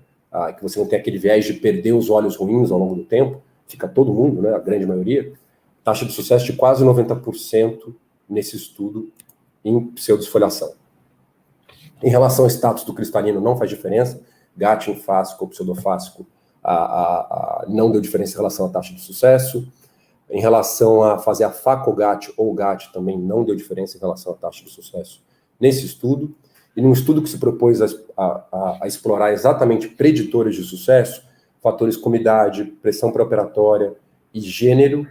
Que você não tem aquele viés de perder os olhos ruins ao longo do tempo, fica todo mundo, né? A grande maioria. Taxa de sucesso de quase 90% nesse estudo em pseudosfoliação. Em relação ao status do cristalino, não faz diferença. GAT infásico ou pseudofásico não deu diferença em relação à taxa de sucesso. Em relação a fazer a FACO-GAT ou GAT, também não deu diferença em relação à taxa de sucesso nesse estudo. E num estudo que se propôs a explorar exatamente preditores de sucesso, fatores como idade, pressão pré-operatória e gênero,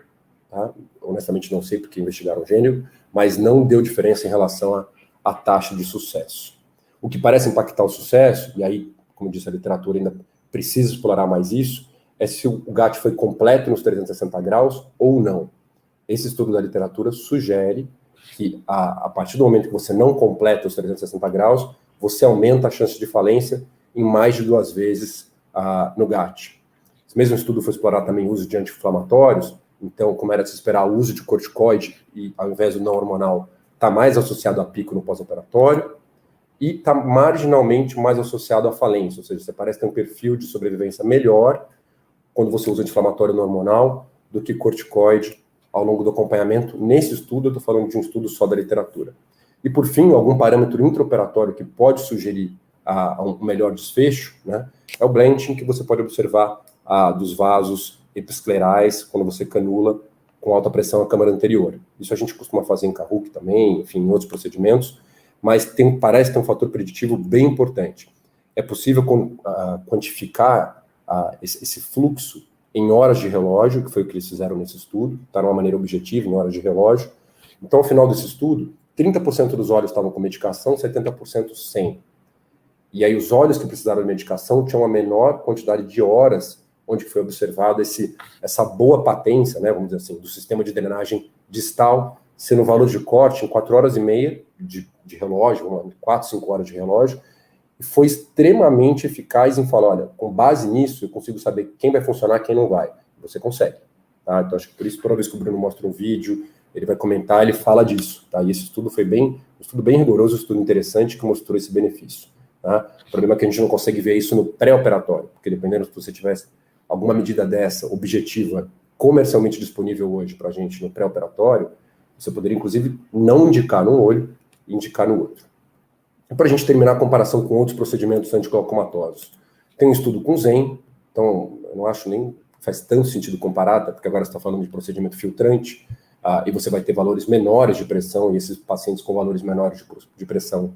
tá? Honestamente não sei porque investigaram gênero, mas não deu diferença em relação à taxa de sucesso. O que parece impactar o sucesso, e aí, como disse a literatura, ainda precisa explorar mais isso, é se o GAT foi completo nos 360 graus ou não. Esse estudo da literatura sugere que a partir do momento que você não completa os 360 graus, você aumenta a chance de falência em mais de 2 vezes no GAT. Esse mesmo estudo foi explorar também o uso de anti-inflamatórios, então, como era de se esperar, o uso de corticoide, e ao invés do não hormonal, está mais associado a pico no pós-operatório, e está marginalmente mais associado à falência, ou seja, você parece ter um perfil de sobrevivência melhor quando você usa anti-inflamatório não hormonal do que corticoide ao longo do acompanhamento. Nesse estudo, eu estou falando de um estudo só da literatura. E, por fim, algum parâmetro intraoperatório que pode sugerir um melhor desfecho, né, é o blenching, que você pode observar dos vasos episclerais quando você canula com alta pressão a câmara anterior. Isso a gente costuma fazer em Karouk também, enfim, em outros procedimentos, mas parece ter um fator preditivo bem importante. É possível quantificar esse fluxo em horas de relógio, que foi o que eles fizeram nesse estudo, está de uma maneira objetiva, em horas de relógio. Então, ao final desse estudo, 30% dos olhos estavam com medicação, 70% sem. E aí os olhos que precisaram de medicação tinham uma menor quantidade de horas onde foi observada essa boa patência, né, vamos dizer assim, do sistema de drenagem distal, sendo valor de corte em 4 horas e meia de relógio, 4, 5 horas de relógio, e foi extremamente eficaz em falar, olha, com base nisso, eu consigo saber quem vai funcionar e quem não vai. Você consegue. tá? Então, acho que por isso, toda vez que o Bruno mostra um vídeo, ele vai comentar, ele fala disso, tá? E esse estudo foi um estudo bem rigoroso, um estudo interessante que mostrou esse benefício, tá? O problema é que a gente não consegue ver isso no pré-operatório, porque dependendo se você tivesse alguma medida dessa, objetiva, comercialmente disponível hoje para a gente no pré-operatório, você poderia, inclusive, não indicar num olho e indicar no outro. E para a gente terminar a comparação com outros procedimentos antiglaucomatosos, tem um estudo com Zen, então eu não acho nem faz tanto sentido comparar, porque agora você está falando de procedimento filtrante, e você vai ter valores menores de pressão, e esses pacientes com valores menores de pressão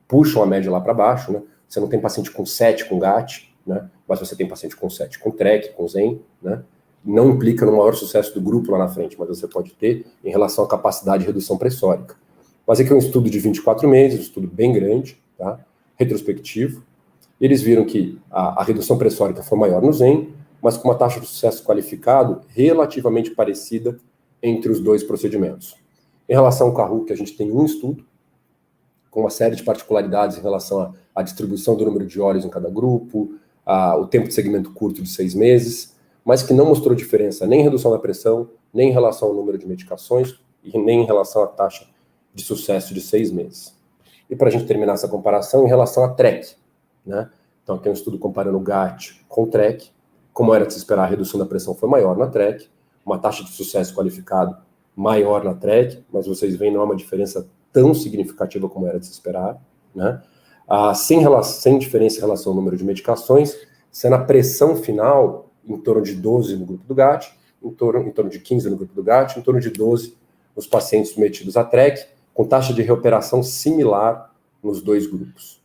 puxam a média lá para baixo, né? Você não tem paciente com 7 com GAT, né? Mas você tem paciente com 7 com TREC, com Zen, né? Não implica no maior sucesso do grupo lá na frente, mas você pode ter em relação à capacidade de redução pressórica. Mas aqui é um estudo de 24 meses, um estudo bem grande, tá? Retrospectivo. Eles viram que a redução pressórica foi maior no Zen, mas com uma taxa de sucesso qualificado relativamente parecida entre os dois procedimentos. Em relação ao Kahoot, a gente tem um estudo, com uma série de particularidades em relação à distribuição do número de olhos em cada grupo, o tempo de segmento curto de 6 meses, mas que não mostrou diferença nem em redução da pressão, nem em relação ao número de medicações, e nem em relação à taxa de sucesso de 6 meses. E para a gente terminar essa comparação, em relação à TREC, né? Então, aqui é um estudo comparando o GAT com o TREC. Como era de se esperar, a redução da pressão foi maior na TREC, uma taxa de sucesso qualificado maior na TREC, mas vocês veem, não é uma diferença tão significativa como era de se esperar, né? Sem diferença em relação ao número de medicações, sendo a pressão final em torno de 12 no grupo do GAT, em torno de 15 no grupo do GAT, em torno de 12 nos pacientes submetidos à TREC, com taxa de reoperação similar nos dois grupos.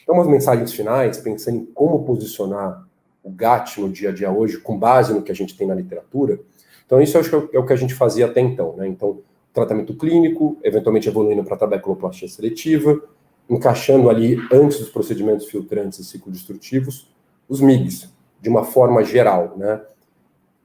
Então, umas mensagens finais, pensando em como posicionar o GAT no dia a dia hoje, com base no que a gente tem na literatura. Então, isso eu acho que é o que a gente fazia até então, né? Então, tratamento clínico, eventualmente evoluindo para trabeculoplastia seletiva, encaixando ali, antes dos procedimentos filtrantes e ciclodestrutivos, os MIGs, de uma forma geral, né?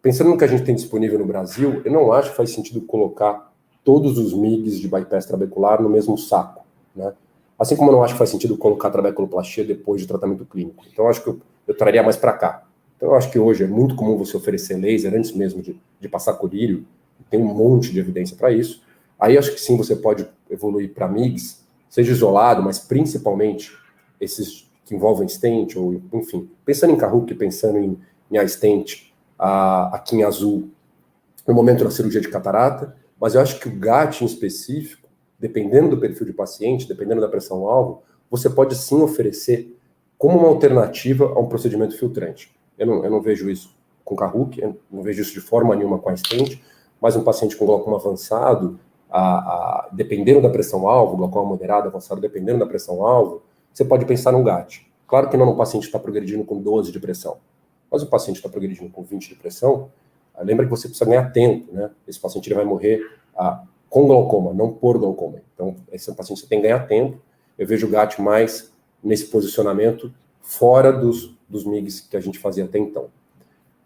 Pensando no que a gente tem disponível no Brasil, eu não acho que faz sentido colocar todos os MIGs de bypass trabecular no mesmo saco, né? Assim como eu não acho que faz sentido colocar trabeculoplastia depois de tratamento clínico. Então, eu acho que eu traria mais para cá. Então, eu acho que hoje é muito comum você oferecer laser antes mesmo de passar colírio, tem um monte de evidência para isso. Aí, acho que sim, você pode evoluir para MIGs, seja isolado, mas principalmente esses que envolvem stent, ou enfim, pensando em Kahoot, pensando em iStent, aqui em azul, no momento da cirurgia de catarata, mas eu acho que o GAT em específico, dependendo do perfil de paciente, dependendo da pressão-alvo, você pode sim oferecer como uma alternativa a um procedimento filtrante. Eu não vejo isso com Kahoot, eu não vejo isso de forma nenhuma com a stent, mas um paciente com glaucoma avançado, dependendo da pressão-alvo, glaucoma moderado, avançado, dependendo da pressão-alvo, você pode pensar no GAT. Claro que não um paciente está progredindo com 12 de pressão, mas o paciente está progredindo com 20 de pressão, lembra que você precisa ganhar tempo, né? Esse paciente ele vai morrer com glaucoma, não por glaucoma. Então, esse paciente você tem que ganhar tempo. Eu vejo o GAT mais nesse posicionamento fora dos MIGs que a gente fazia até então.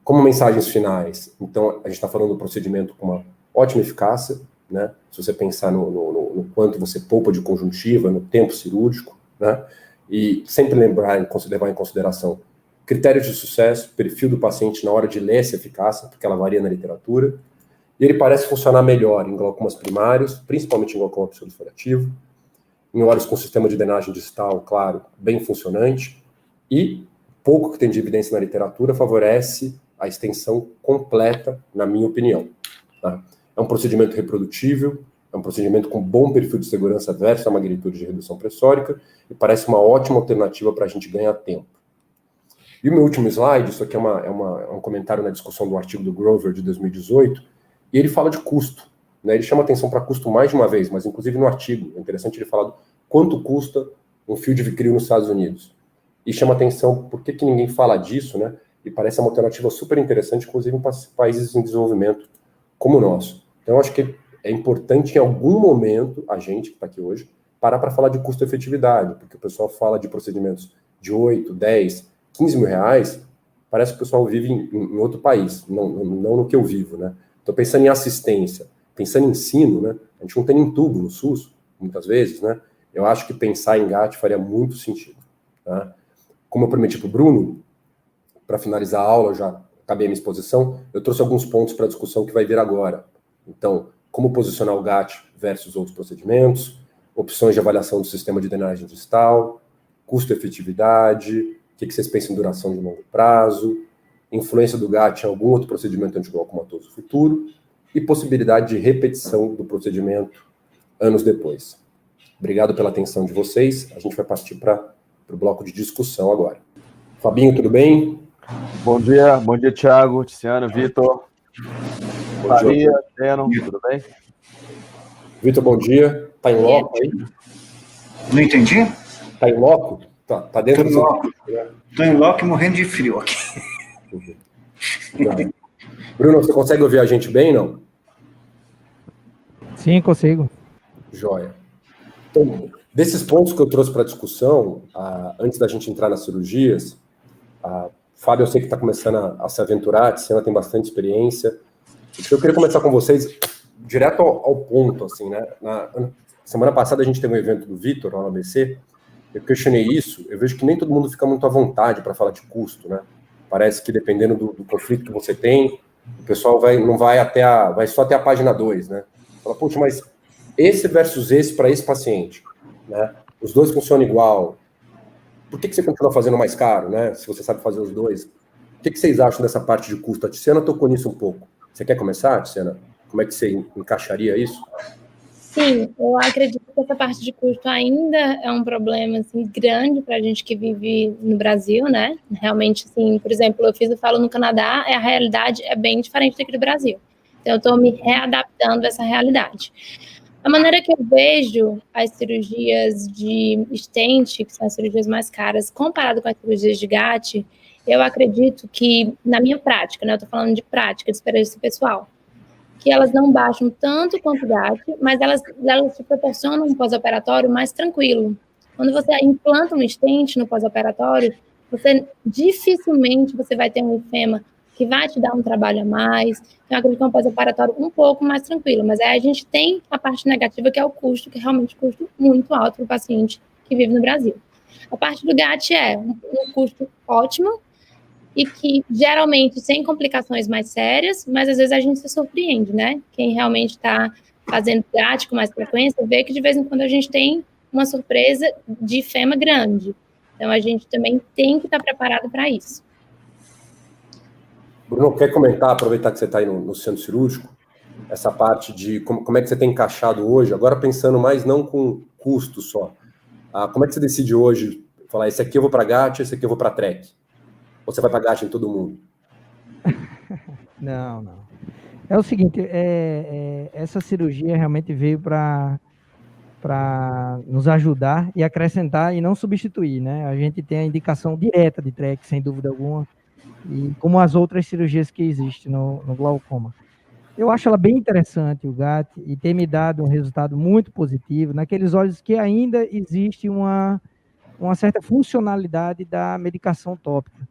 Como mensagens finais, então, a gente está falando do procedimento com uma ótima eficácia, né? Se você pensar no quanto você poupa de conjuntiva, no tempo cirúrgico, né? E sempre levar em consideração critérios de sucesso, perfil do paciente na hora de ler essa eficácia, porque ela varia na literatura, e ele parece funcionar melhor em glaucomas primários, principalmente em glaucoma pseudofoliativo, em olhos com sistema de drenagem distal, claro, bem funcionante, e pouco que tem de evidência na literatura favorece a extensão completa, na minha opinião. Tá? É um procedimento reprodutível, é um procedimento com bom perfil de segurança versus a magnitude de redução pressórica, e parece uma ótima alternativa para a gente ganhar tempo. E o meu último slide, isso aqui é um comentário na discussão do artigo do Grover de 2018, e ele fala de custo, né? Ele chama atenção para custo mais de uma vez, mas inclusive no artigo, é interessante ele falar quanto custa um fio de Vicryl nos Estados Unidos. E chama atenção por que ninguém fala disso, né? E parece uma alternativa super interessante, inclusive em países em desenvolvimento como o nosso. Então, eu acho que é importante em algum momento, a gente que está aqui hoje, parar para falar de custo-efetividade, porque o pessoal fala de procedimentos de 8, 10, 15 mil reais, parece que o pessoal vive em outro país, não no que eu vivo, né? Então, pensando em assistência, pensando em ensino, né? A gente não tem nem tubo no SUS, muitas vezes, né? Eu acho que pensar em GAT faria muito sentido, tá? Como eu prometi para o Bruno, para finalizar a aula, já caber a minha exposição, eu trouxe alguns pontos para a discussão que vai vir agora. Então, como posicionar o GAT versus outros procedimentos, opções de avaliação do sistema de drenagem distal, custo-efetividade, o que vocês pensam em duração de longo prazo, influência do GAT em algum outro procedimento antiglaucomatoso futuro e possibilidade de repetição do procedimento anos depois. Obrigado pela atenção de vocês. A gente vai partir para o bloco de discussão agora. Fabinho, tudo bem? Bom dia, Thiago, Tiziano, Vitor. Maria, Zeno, tudo bem? Vitor, bom dia. Tá em loco aí? Não entendi? Tá em loco? Tá dentro do loco. Tô em loco e morrendo de frio aqui. Bruno, você consegue ouvir a gente bem, não? Sim, consigo. Joia. Então, desses pontos que eu trouxe para a discussão, antes da gente entrar nas cirurgias, Fábio, eu sei que está começando a se aventurar, a Tiziana tem bastante experiência. Eu queria começar com vocês direto ao ponto, assim, né? Na semana passada a gente teve um evento do Vitor, lá no ABC, eu questionei isso, eu vejo que nem todo mundo fica muito à vontade para falar de custo, né? Parece que dependendo do conflito que você tem, o pessoal vai só até a página 2, né? Fala, poxa, mas esse versus esse para esse paciente, né? Os dois funcionam igual. Por que você continua fazendo mais caro, né? Se você sabe fazer os dois. O que vocês acham dessa parte de custo? A Tiziana tocou nisso um pouco. Você quer começar, Tiziana? Como é que você encaixaria isso? Sim, eu acredito que essa parte de custo ainda é um problema assim, grande para a gente que vive no Brasil, né? Realmente, assim, por exemplo, eu fiz o Falo no Canadá, a realidade é bem diferente daqui do Brasil. Então, eu estou me readaptando a essa realidade. A maneira que eu vejo as cirurgias de stent, que são as cirurgias mais caras, comparado com as cirurgias de GAT, eu acredito que, na minha prática, né? Eu estou falando de prática, de experiência pessoal, que elas não baixam tanto quanto o GAT, mas elas te proporcionam um pós-operatório mais tranquilo. Quando você implanta um stent no pós-operatório, dificilmente você vai ter um enfema que vai te dar um trabalho a mais. Então, eu acredito que é um pós-operatório um pouco mais tranquilo, mas aí a gente tem a parte negativa, que é o custo, que é realmente um custo muito alto para o paciente que vive no Brasil. A parte do GAT é um custo ótimo, e que, geralmente, sem complicações mais sérias, mas às vezes a gente se surpreende, né? Quem realmente está fazendo GAT com mais frequência, vê que de vez em quando a gente tem uma surpresa de fema grande. Então, a gente também tem que estar preparado para isso. Bruno, quer comentar, aproveitar que você está aí no centro cirúrgico, essa parte de como é que você tem encaixado hoje, agora pensando mais não com custo só. Como é que você decide hoje, falar, esse aqui eu vou para GAT, esse aqui eu vou para TREC? Ou você vai para GAT em todo mundo? Não. É o seguinte, essa cirurgia realmente veio para nos ajudar e acrescentar e não substituir, né? A gente tem a indicação direta de TREC, sem dúvida alguma, e como as outras cirurgias que existem no glaucoma. Eu acho ela bem interessante, o GAT, e tem me dado um resultado muito positivo naqueles olhos que ainda existe uma certa funcionalidade da medicação tópica.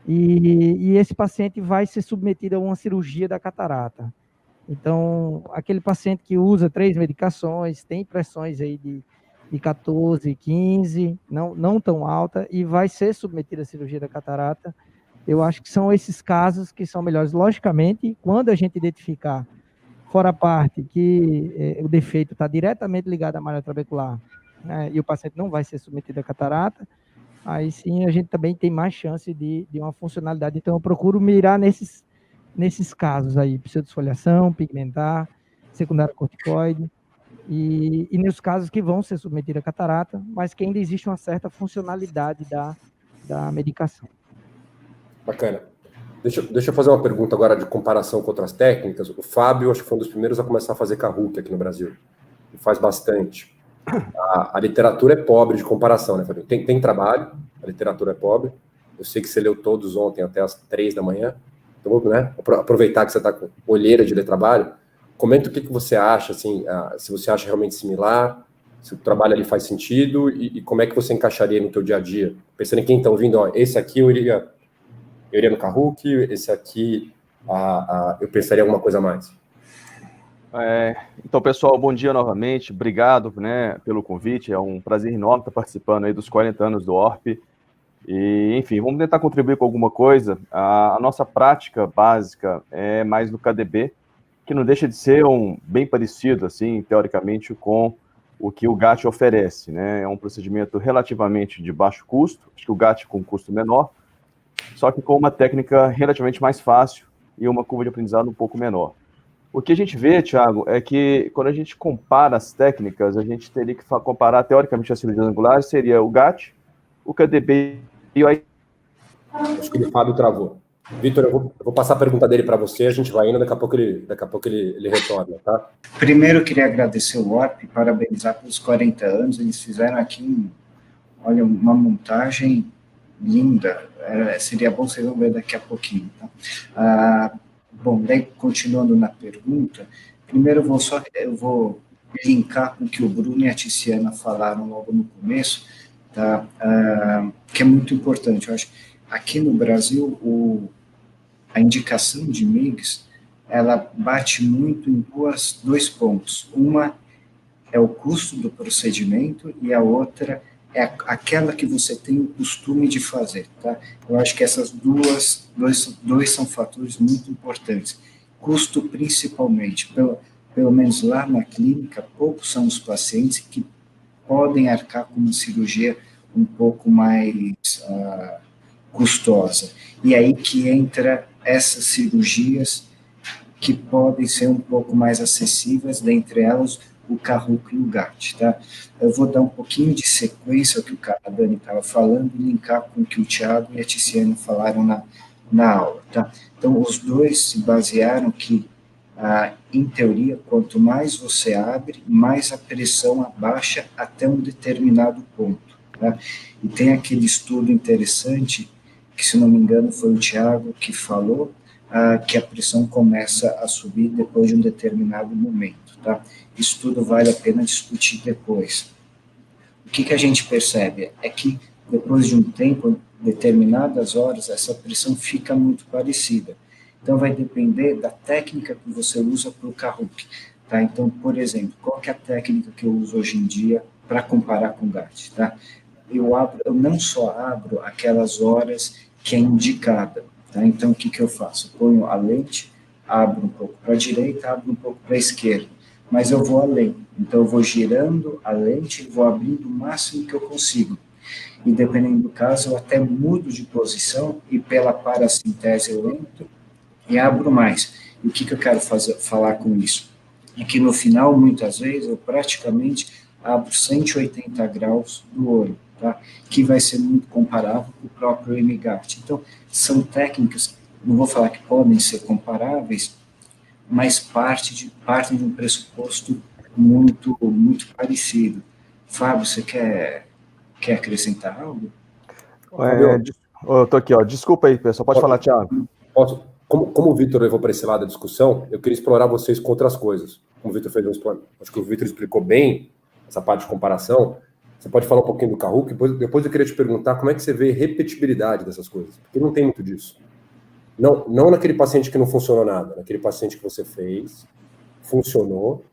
E esse paciente vai ser submetido a uma cirurgia da catarata. Então, aquele paciente que usa 3 medicações, tem pressões aí de 14, 15, não tão alta, e vai ser submetido à cirurgia da catarata, eu acho que são esses casos que são melhores. Logicamente, quando a gente identificar, fora a parte que o defeito está diretamente ligado à malha trabecular, né, e o paciente não vai ser submetido à catarata, aí sim a gente também tem mais chance de uma funcionalidade. Então, eu procuro mirar nesses casos aí, pseudosfoliação, pigmentar, secundário corticoide, e nos casos que vão ser submetidos à catarata, mas que ainda existe uma certa funcionalidade da medicação. Bacana. Deixa eu fazer uma pergunta agora de comparação com outras técnicas. O Fábio, acho que foi um dos primeiros a começar a fazer Kahuke aqui no Brasil. E faz bastante. A literatura é pobre de comparação, né, Fábio? Tem trabalho, a literatura é pobre. Eu sei que você leu todos ontem até as 3 da manhã. Então, né, aproveitar que você está com olheira de ler trabalho. Comenta o que você acha, assim, se você acha realmente similar, se o trabalho ali faz sentido e como é que você encaixaria no teu dia a dia. Pensando em quem está ouvindo, esse aqui eu iria no Kahuke, esse aqui eu pensaria em alguma coisa a mais. Então, pessoal, bom dia novamente. Obrigado, né, pelo convite. É um prazer enorme estar participando aí dos 40 anos do ORP. E, enfim, vamos tentar contribuir com alguma coisa. A nossa prática básica é mais no KDB, que não deixa de ser bem parecido, assim, teoricamente, com o que o GAT oferece, né? É um procedimento relativamente de baixo custo, acho que o GAT com custo menor, só que com uma técnica relativamente mais fácil e uma curva de aprendizado um pouco menor. O que a gente vê, Thiago, é que quando a gente compara as técnicas, a gente teria que comparar, teoricamente, as cirurgias angulares, seria o GAT, o KDB e o AI. Acho que o Fábio travou. Vitor, eu vou passar a pergunta dele para você, a gente vai indo, daqui a pouco ele retorna, tá? Primeiro, eu queria agradecer o ORP, parabenizar pelos 40 anos, eles fizeram aqui, olha, uma montagem linda, seria bom vocês vão ver daqui a pouquinho, tá? Bom, daí, continuando na pergunta, primeiro eu vou linkar com o que o Bruno e a Tiziana falaram logo no começo, tá? Que é muito importante, eu acho. Aqui no Brasil, a indicação de MIGS, ela bate muito em dois pontos. Uma é o custo do procedimento e a outra é aquela que você tem o costume de fazer, tá? Eu acho que essas dois são fatores muito importantes. Custo, principalmente, pelo menos lá na clínica, poucos são os pacientes que podem arcar com uma cirurgia um pouco mais custosa. E aí que entra essas cirurgias que podem ser um pouco mais acessíveis, dentre elas o Kahuku e o GAT, tá? Eu vou dar um pouquinho de sequência ao que a Dani estava falando e linkar com o que o Thiago e a Tiziana falaram na aula, tá? Então, os dois se basearam que, em teoria, quanto mais você abre, mais a pressão abaixa até um determinado ponto, tá? E tem aquele estudo interessante, que, se não me engano, foi o Thiago que falou, que a pressão começa a subir depois de um determinado momento, tá? Isso tudo vale a pena discutir depois. O que a gente percebe é que, depois de um tempo, determinadas horas, essa pressão fica muito parecida. Então, vai depender da técnica que você usa para o Kahuku, tá? Então, por exemplo, qual que é a técnica que eu uso hoje em dia para comparar com o GAT, tá? Eu não só abro aquelas horas que é indicada, tá? Então, o que eu faço? Eu ponho a lente, abro um pouco para a direita, abro um pouco para a esquerda, mas eu vou além. Então, eu vou girando a lente e vou abrindo o máximo que eu consigo. E, dependendo do caso, eu até mudo de posição e, pela paracintese, eu entro e abro mais. E o que eu quero falar com isso? É que, no final, muitas vezes, eu praticamente abro 180 graus do olho, tá? Que vai ser muito comparável com o próprio MGAT. Então, são técnicas, não vou falar que podem ser comparáveis, mas partem de um pressuposto muito, muito parecido. Fábio, você quer acrescentar algo? Eu tô aqui, ó. Desculpa aí, pessoal. Pode falar, Thiago. Posso? Como o Vitor levou para esse lado da discussão, eu queria explorar vocês com outras coisas. Como o Vitor fez acho que o Vitor explicou bem essa parte de comparação. Você pode falar um pouquinho do Kahuku, depois eu queria te perguntar como é que você vê a repetibilidade dessas coisas, porque não tem muito disso. Não naquele paciente que não funcionou nada, naquele paciente que você fez, funcionou,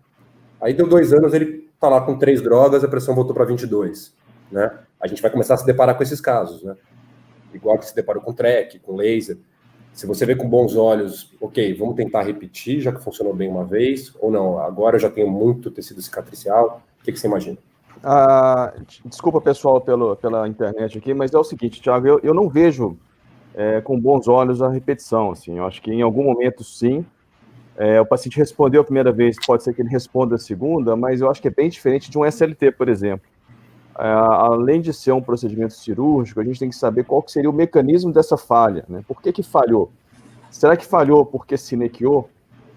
aí deu 2 anos, ele está lá com 3 drogas, a pressão voltou para 22, né? A gente vai começar a se deparar com esses casos, né? Igual que se deparou com TREC, com laser. Se você vê com bons olhos, ok, vamos tentar repetir, já que funcionou bem uma vez, ou não, agora eu já tenho muito tecido cicatricial, o que você imagina? Desculpa, pessoal, pela internet aqui, mas é o seguinte, Thiago, eu não vejo com bons olhos a repetição, assim, eu acho que em algum momento, sim, o paciente respondeu a primeira vez, pode ser que ele responda a segunda, mas eu acho que é bem diferente de um SLT, por exemplo. Além de ser um procedimento cirúrgico, a gente tem que saber qual que seria o mecanismo dessa falha, né? Por que falhou? Será que falhou porque sinequiou?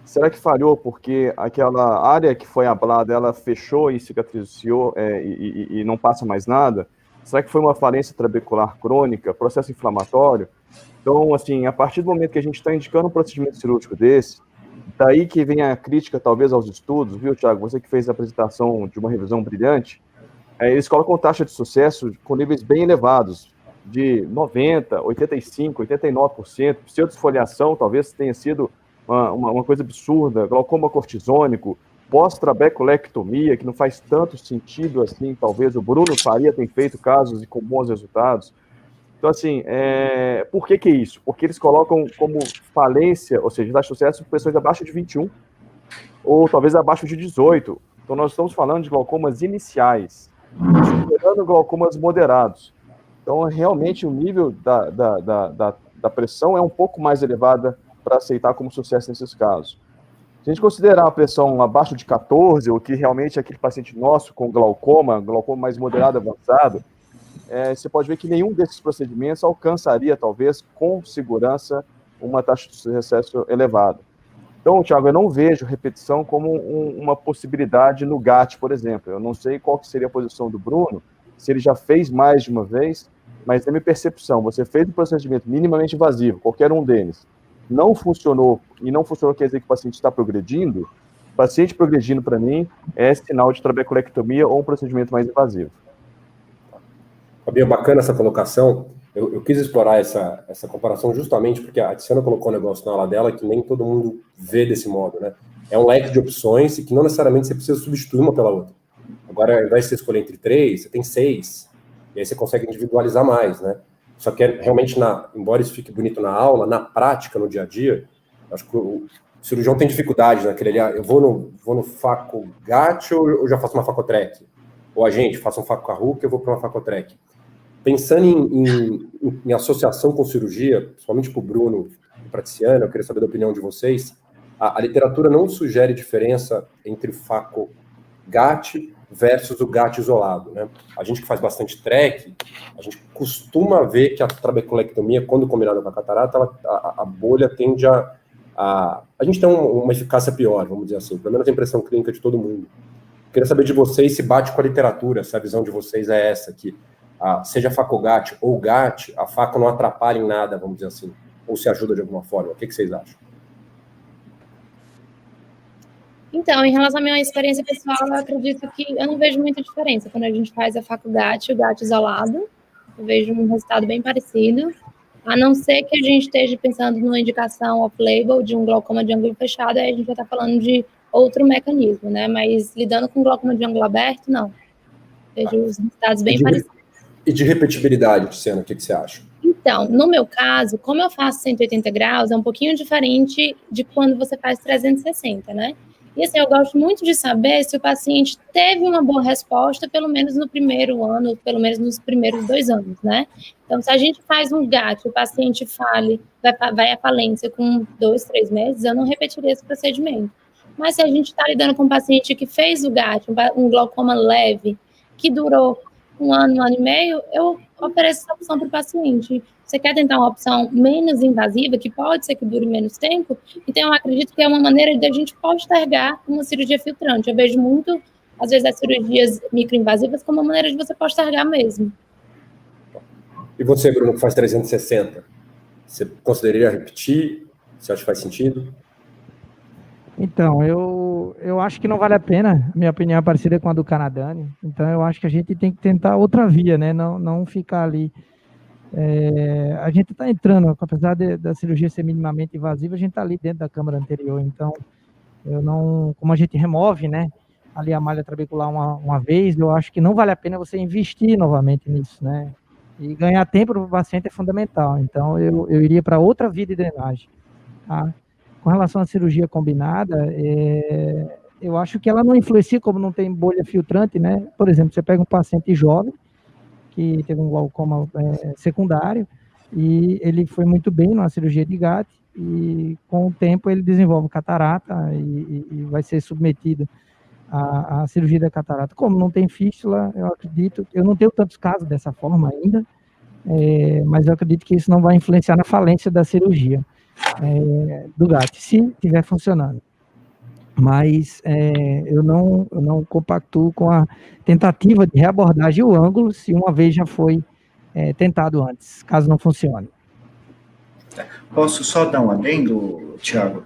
Será que falhou porque aquela área que foi ablada, ela fechou e cicatrizou e não passa mais nada? Será que foi uma falência trabecular crônica, processo inflamatório? Então, assim, a partir do momento que a gente está indicando um procedimento cirúrgico desse, daí que vem a crítica, talvez, aos estudos, viu, Thiago? Você que fez a apresentação de uma revisão brilhante, eles colocam taxa de sucesso com níveis bem elevados, de 90%, 85%, 89%, pseudodesfoliação talvez tenha sido uma coisa absurda, glaucoma cortisônico, pós-trabeculectomia, que não faz tanto sentido assim, talvez o Bruno Faria tem feito casos e com bons resultados. Então, assim, por que isso? Porque eles colocam como falência, ou seja, taxa de sucesso, pessoas abaixo de 21, ou talvez abaixo de 18. Então, nós estamos falando de glaucomas iniciais, superando glaucomas moderados. Então, realmente, o nível da pressão é um pouco mais elevada para aceitar como sucesso nesses casos. Se a gente considerar a pressão abaixo de 14, o que realmente é aquele paciente nosso com glaucoma mais moderado, avançado, você pode ver que nenhum desses procedimentos alcançaria, talvez, com segurança, uma taxa de sucesso elevada. Então, Thiago, eu não vejo repetição como uma possibilidade no GAT, por exemplo. Eu não sei qual que seria a posição do Bruno, se ele já fez mais de uma vez, mas na minha percepção, você fez um procedimento minimamente invasivo, qualquer um deles, não funcionou, e não funcionou quer dizer que o paciente está progredindo, o paciente progredindo, para mim, é sinal de trabeculectomia ou um procedimento mais invasivo. Fabinho, bacana essa colocação. Eu quis explorar essa comparação justamente porque a Tiziana colocou um negócio na aula dela que nem todo mundo vê desse modo, né? É um leque de opções e que não necessariamente você precisa substituir uma pela outra. Agora, ao invés de você escolher entre 3, você tem 6. E aí você consegue individualizar mais, né? Só que realmente, embora isso fique bonito na aula, na prática, no dia a dia, acho que o cirurgião tem dificuldade naquele ali, eu vou no faco-GAT ou eu já faço uma facotrec? Ou a gente faça um faco-Caruc, eu vou para uma facotrec. Pensando em associação com cirurgia, principalmente para o Bruno e para a Tiziana, eu queria saber da opinião de vocês, a literatura não sugere diferença entre o faco-GAT versus o GAT isolado, né? A gente que faz bastante TREC, a gente costuma ver que a trabeculectomia, quando combinada com a catarata, a bolha tende a gente tem uma eficácia pior, vamos dizer assim, pelo menos a impressão clínica de todo mundo. Queria saber de vocês se bate com a literatura, se a visão de vocês é essa, que seja faco-GAT ou GAT, a faco não atrapalha em nada, vamos dizer assim, ou se ajuda de alguma forma. O que vocês acham? Então, em relação à minha experiência pessoal, eu acredito que eu não vejo muita diferença quando a gente faz a faco-GAT e o GAT isolado. Eu vejo um resultado bem parecido, a não ser que a gente esteja pensando numa indicação off-label de um glaucoma de ângulo fechado, aí a gente vai estar falando de outro mecanismo, né? Mas lidando com glaucoma de ângulo aberto, não. Vejo os resultados bem parecidos. E de repetibilidade, Tiziana, o que você acha? Então, no meu caso, como eu faço 180 graus, é um pouquinho diferente de quando você faz 360, né? E assim, eu gosto muito de saber se o paciente teve uma boa resposta, pelo menos no primeiro ano, pelo menos nos primeiros 2 anos, né? Então, se a gente faz um GAT, o paciente vai à falência com 2, 3 meses, eu não repetiria esse procedimento. Mas se a gente está lidando com um paciente que fez o GAT, um glaucoma leve, que durou 1 ano, 1 ano e meio, eu ofereço essa opção para o paciente. Você quer tentar uma opção menos invasiva, que pode ser que dure menos tempo? Então, eu acredito que é uma maneira de a gente postergar uma cirurgia filtrante. Eu vejo muito, às vezes, as cirurgias microinvasivas como uma maneira de você postergar mesmo. E você, Bruno, que faz 360, você consideraria repetir? Você acha que faz sentido? Então, eu acho que não vale a pena. Minha opinião é parecida com a do Canadani. Então, eu acho que a gente tem que tentar outra via, né? Não ficar ali. A gente está entrando, apesar da cirurgia ser minimamente invasiva, a gente está ali dentro da câmara anterior. Então, como a gente remove, né? Ali a malha trabecular uma vez, eu acho que não vale a pena você investir novamente nisso, né? E ganhar tempo para o paciente é fundamental. Então, eu iria para outra via de drenagem, tá? Com relação à cirurgia combinada, eu acho que ela não influencia, como não tem bolha filtrante, né? Por exemplo, você pega um paciente jovem, que teve um glaucoma secundário, e ele foi muito bem numa cirurgia de GAT, e com o tempo ele desenvolve catarata e vai ser submetido à cirurgia da catarata. Como não tem fístula, eu acredito, eu não tenho tantos casos dessa forma ainda, mas eu acredito que isso não vai influenciar na falência da cirurgia do GAT, se estiver funcionando. Mas eu não compactuo com a tentativa de reabordagem o ângulo, se uma vez já foi tentado antes, caso não funcione. Posso só dar um adendo, Thiago?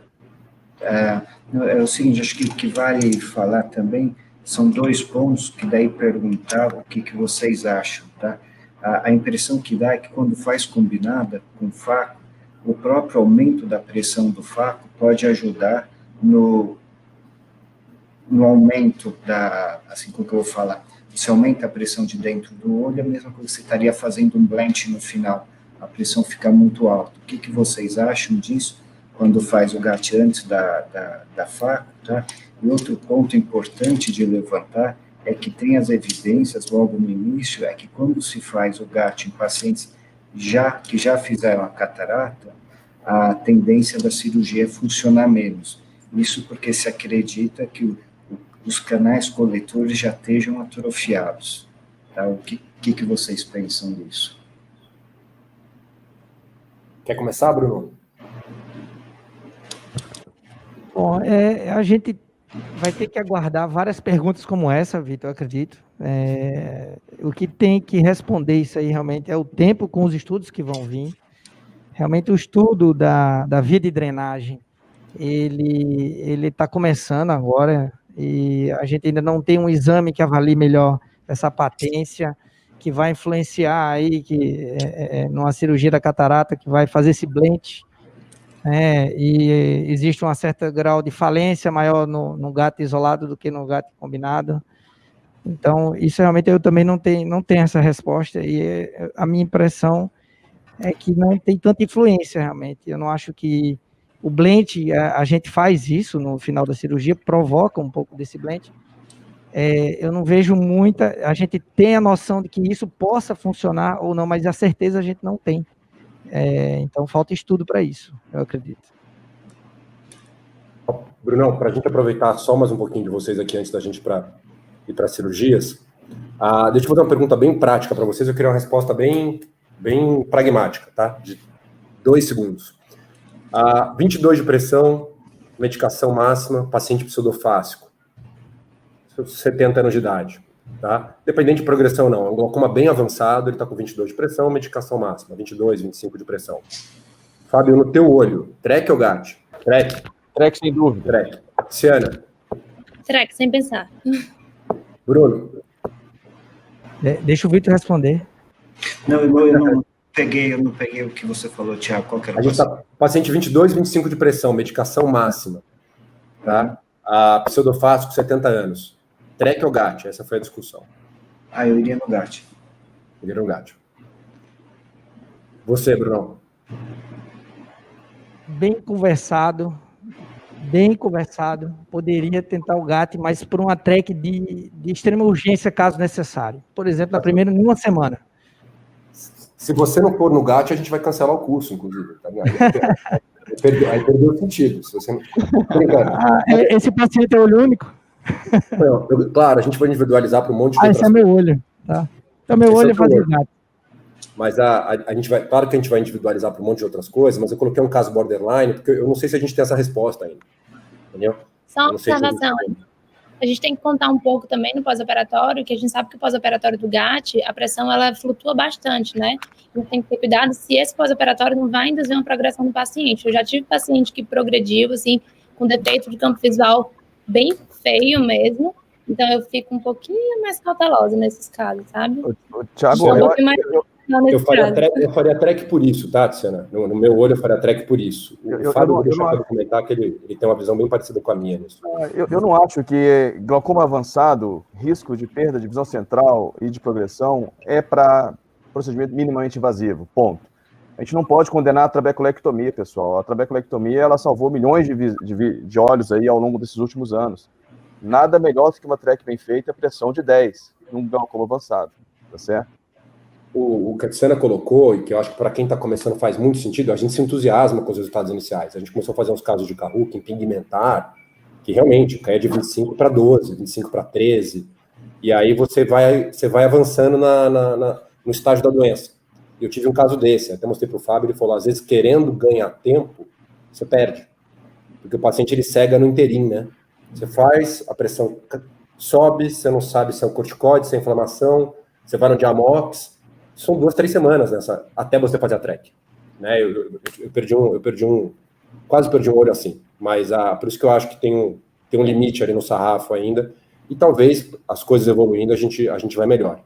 É o seguinte, acho que vale falar também, são 2 pontos que daí perguntar o que vocês acham, tá? A impressão que dá é que quando faz combinada com faco, o próprio aumento da pressão do faco pode ajudar no aumento assim, como que eu vou falar, você aumenta a pressão de dentro do olho, a mesma coisa que você estaria fazendo um blend no final, a pressão fica muito alta. O que vocês acham disso quando faz o GAT antes da faco, tá? E outro ponto importante de levantar é que tem as evidências logo no início, é que quando se faz o GAT em pacientes que já fizeram a catarata, a tendência da cirurgia é funcionar menos. Isso porque se acredita que os canais coletores já estejam atrofiados. Tá? O que vocês pensam disso? Quer começar, Bruno? Bom, a gente vai ter que aguardar várias perguntas como essa, Vitor, eu acredito. O que tem que responder isso aí realmente é o tempo com os estudos que vão vir. Realmente o estudo da via de drenagem, ele está começando agora e a gente ainda não tem um exame que avalie melhor essa patência, que vai influenciar aí numa cirurgia da catarata, que vai fazer esse blend, e existe um certo grau de falência maior no gato isolado do que no gato combinado. Então, isso realmente eu também não tenho essa resposta, e a minha impressão é que não tem tanta influência realmente. Eu não acho que o blend, a gente faz isso no final da cirurgia, provoca um pouco desse blend. Eu não vejo muita, a gente tem a noção de que isso possa funcionar ou não, mas a certeza a gente não tem. Então falta estudo para isso, eu acredito. Brunão, para a gente aproveitar só mais um pouquinho de vocês aqui antes da gente ir para cirurgias, deixa eu fazer uma pergunta bem prática para vocês, eu queria uma resposta bem pragmática, tá? De 2 segundos. 22 de pressão, medicação máxima, paciente pseudofásico, 70 anos de idade, tá? Dependente de progressão não, é um glaucoma bem avançado, ele está com 22 de pressão, medicação máxima, 22, 25 de pressão. Fábio, no teu olho, TREC ou GAT? TREC. TREC, sem dúvida. TREC. Ciana? TREC, sem pensar. Bruno? Deixa o Vitor responder. Não, eu não peguei o que você falou, Thiago. Qual que era o paciente? Paciente 22, 25 de pressão, medicação máxima, tá? Pseudofásico, 70 anos. TREC ou GAT? Essa foi a discussão. Eu iria no GAT. Iria no GAT. Você, Bruno? Bem conversado, poderia tentar o GAT, mas por uma TREC de extrema urgência, caso necessário. Por exemplo, na primeira, em uma semana. Se você não for no GAT, a gente vai cancelar o curso, inclusive. Tá? Aí perdeu o sentido. Se você não... Esse paciente é olho único? Claro, a gente vai individualizar para um monte de outras esse é meu olho. Tá? Então, meu olho é fazer GAT. Mas a gente vai, claro que a gente vai individualizar para um monte de outras coisas, mas eu coloquei um caso borderline, porque eu não sei se a gente tem essa resposta ainda. Entendeu? Só uma observação. A gente tem que contar um pouco também no pós-operatório, que a gente sabe que o pós-operatório do GAT, a pressão, ela flutua bastante, né? A gente tem que ter cuidado se esse pós-operatório não vai induzir uma progressão do paciente. Eu já tive paciente que progrediu, assim, com defeito de campo visual bem feio mesmo, então eu fico um pouquinho mais cautelosa nesses casos, sabe? Thiago, eu faria TREC por isso, tá, Tiziana? No meu olho eu faria TREC por isso. O Fábio, vou deixar para comentar que ele tem uma visão bem parecida com a minha nisso. Eu não acho que glaucoma avançado, risco de perda de visão central e de progressão é para procedimento minimamente invasivo, ponto. A gente não pode condenar a trabeculectomia, pessoal. A trabeculectomia, ela salvou milhões de olhos aí ao longo desses últimos anos. Nada melhor do que uma TREC bem feita, pressão de 10, num glaucoma avançado, tá certo? O que a Tiziana colocou, e que eu acho que para quem está começando faz muito sentido, a gente se entusiasma com os resultados iniciais. A gente começou a fazer uns casos de Karukin, pigmentar, que realmente caía de 25 para 12, 25 para 13, e aí você vai avançando no estágio da doença. Eu tive um caso desse, até mostrei para o Fábio, ele falou, às vezes, querendo ganhar tempo, você perde. Porque o paciente, ele cega no inteirinho, né? Você faz, a pressão sobe, você não sabe se é um corticoide, se é inflamação, você vai no Diamox, são 2, 3 semanas até você fazer a TREC. Né? Quase perdi um olho assim, mas por isso que eu acho que tem um limite ali no sarrafo ainda, e talvez as coisas evoluindo, a gente vai melhor.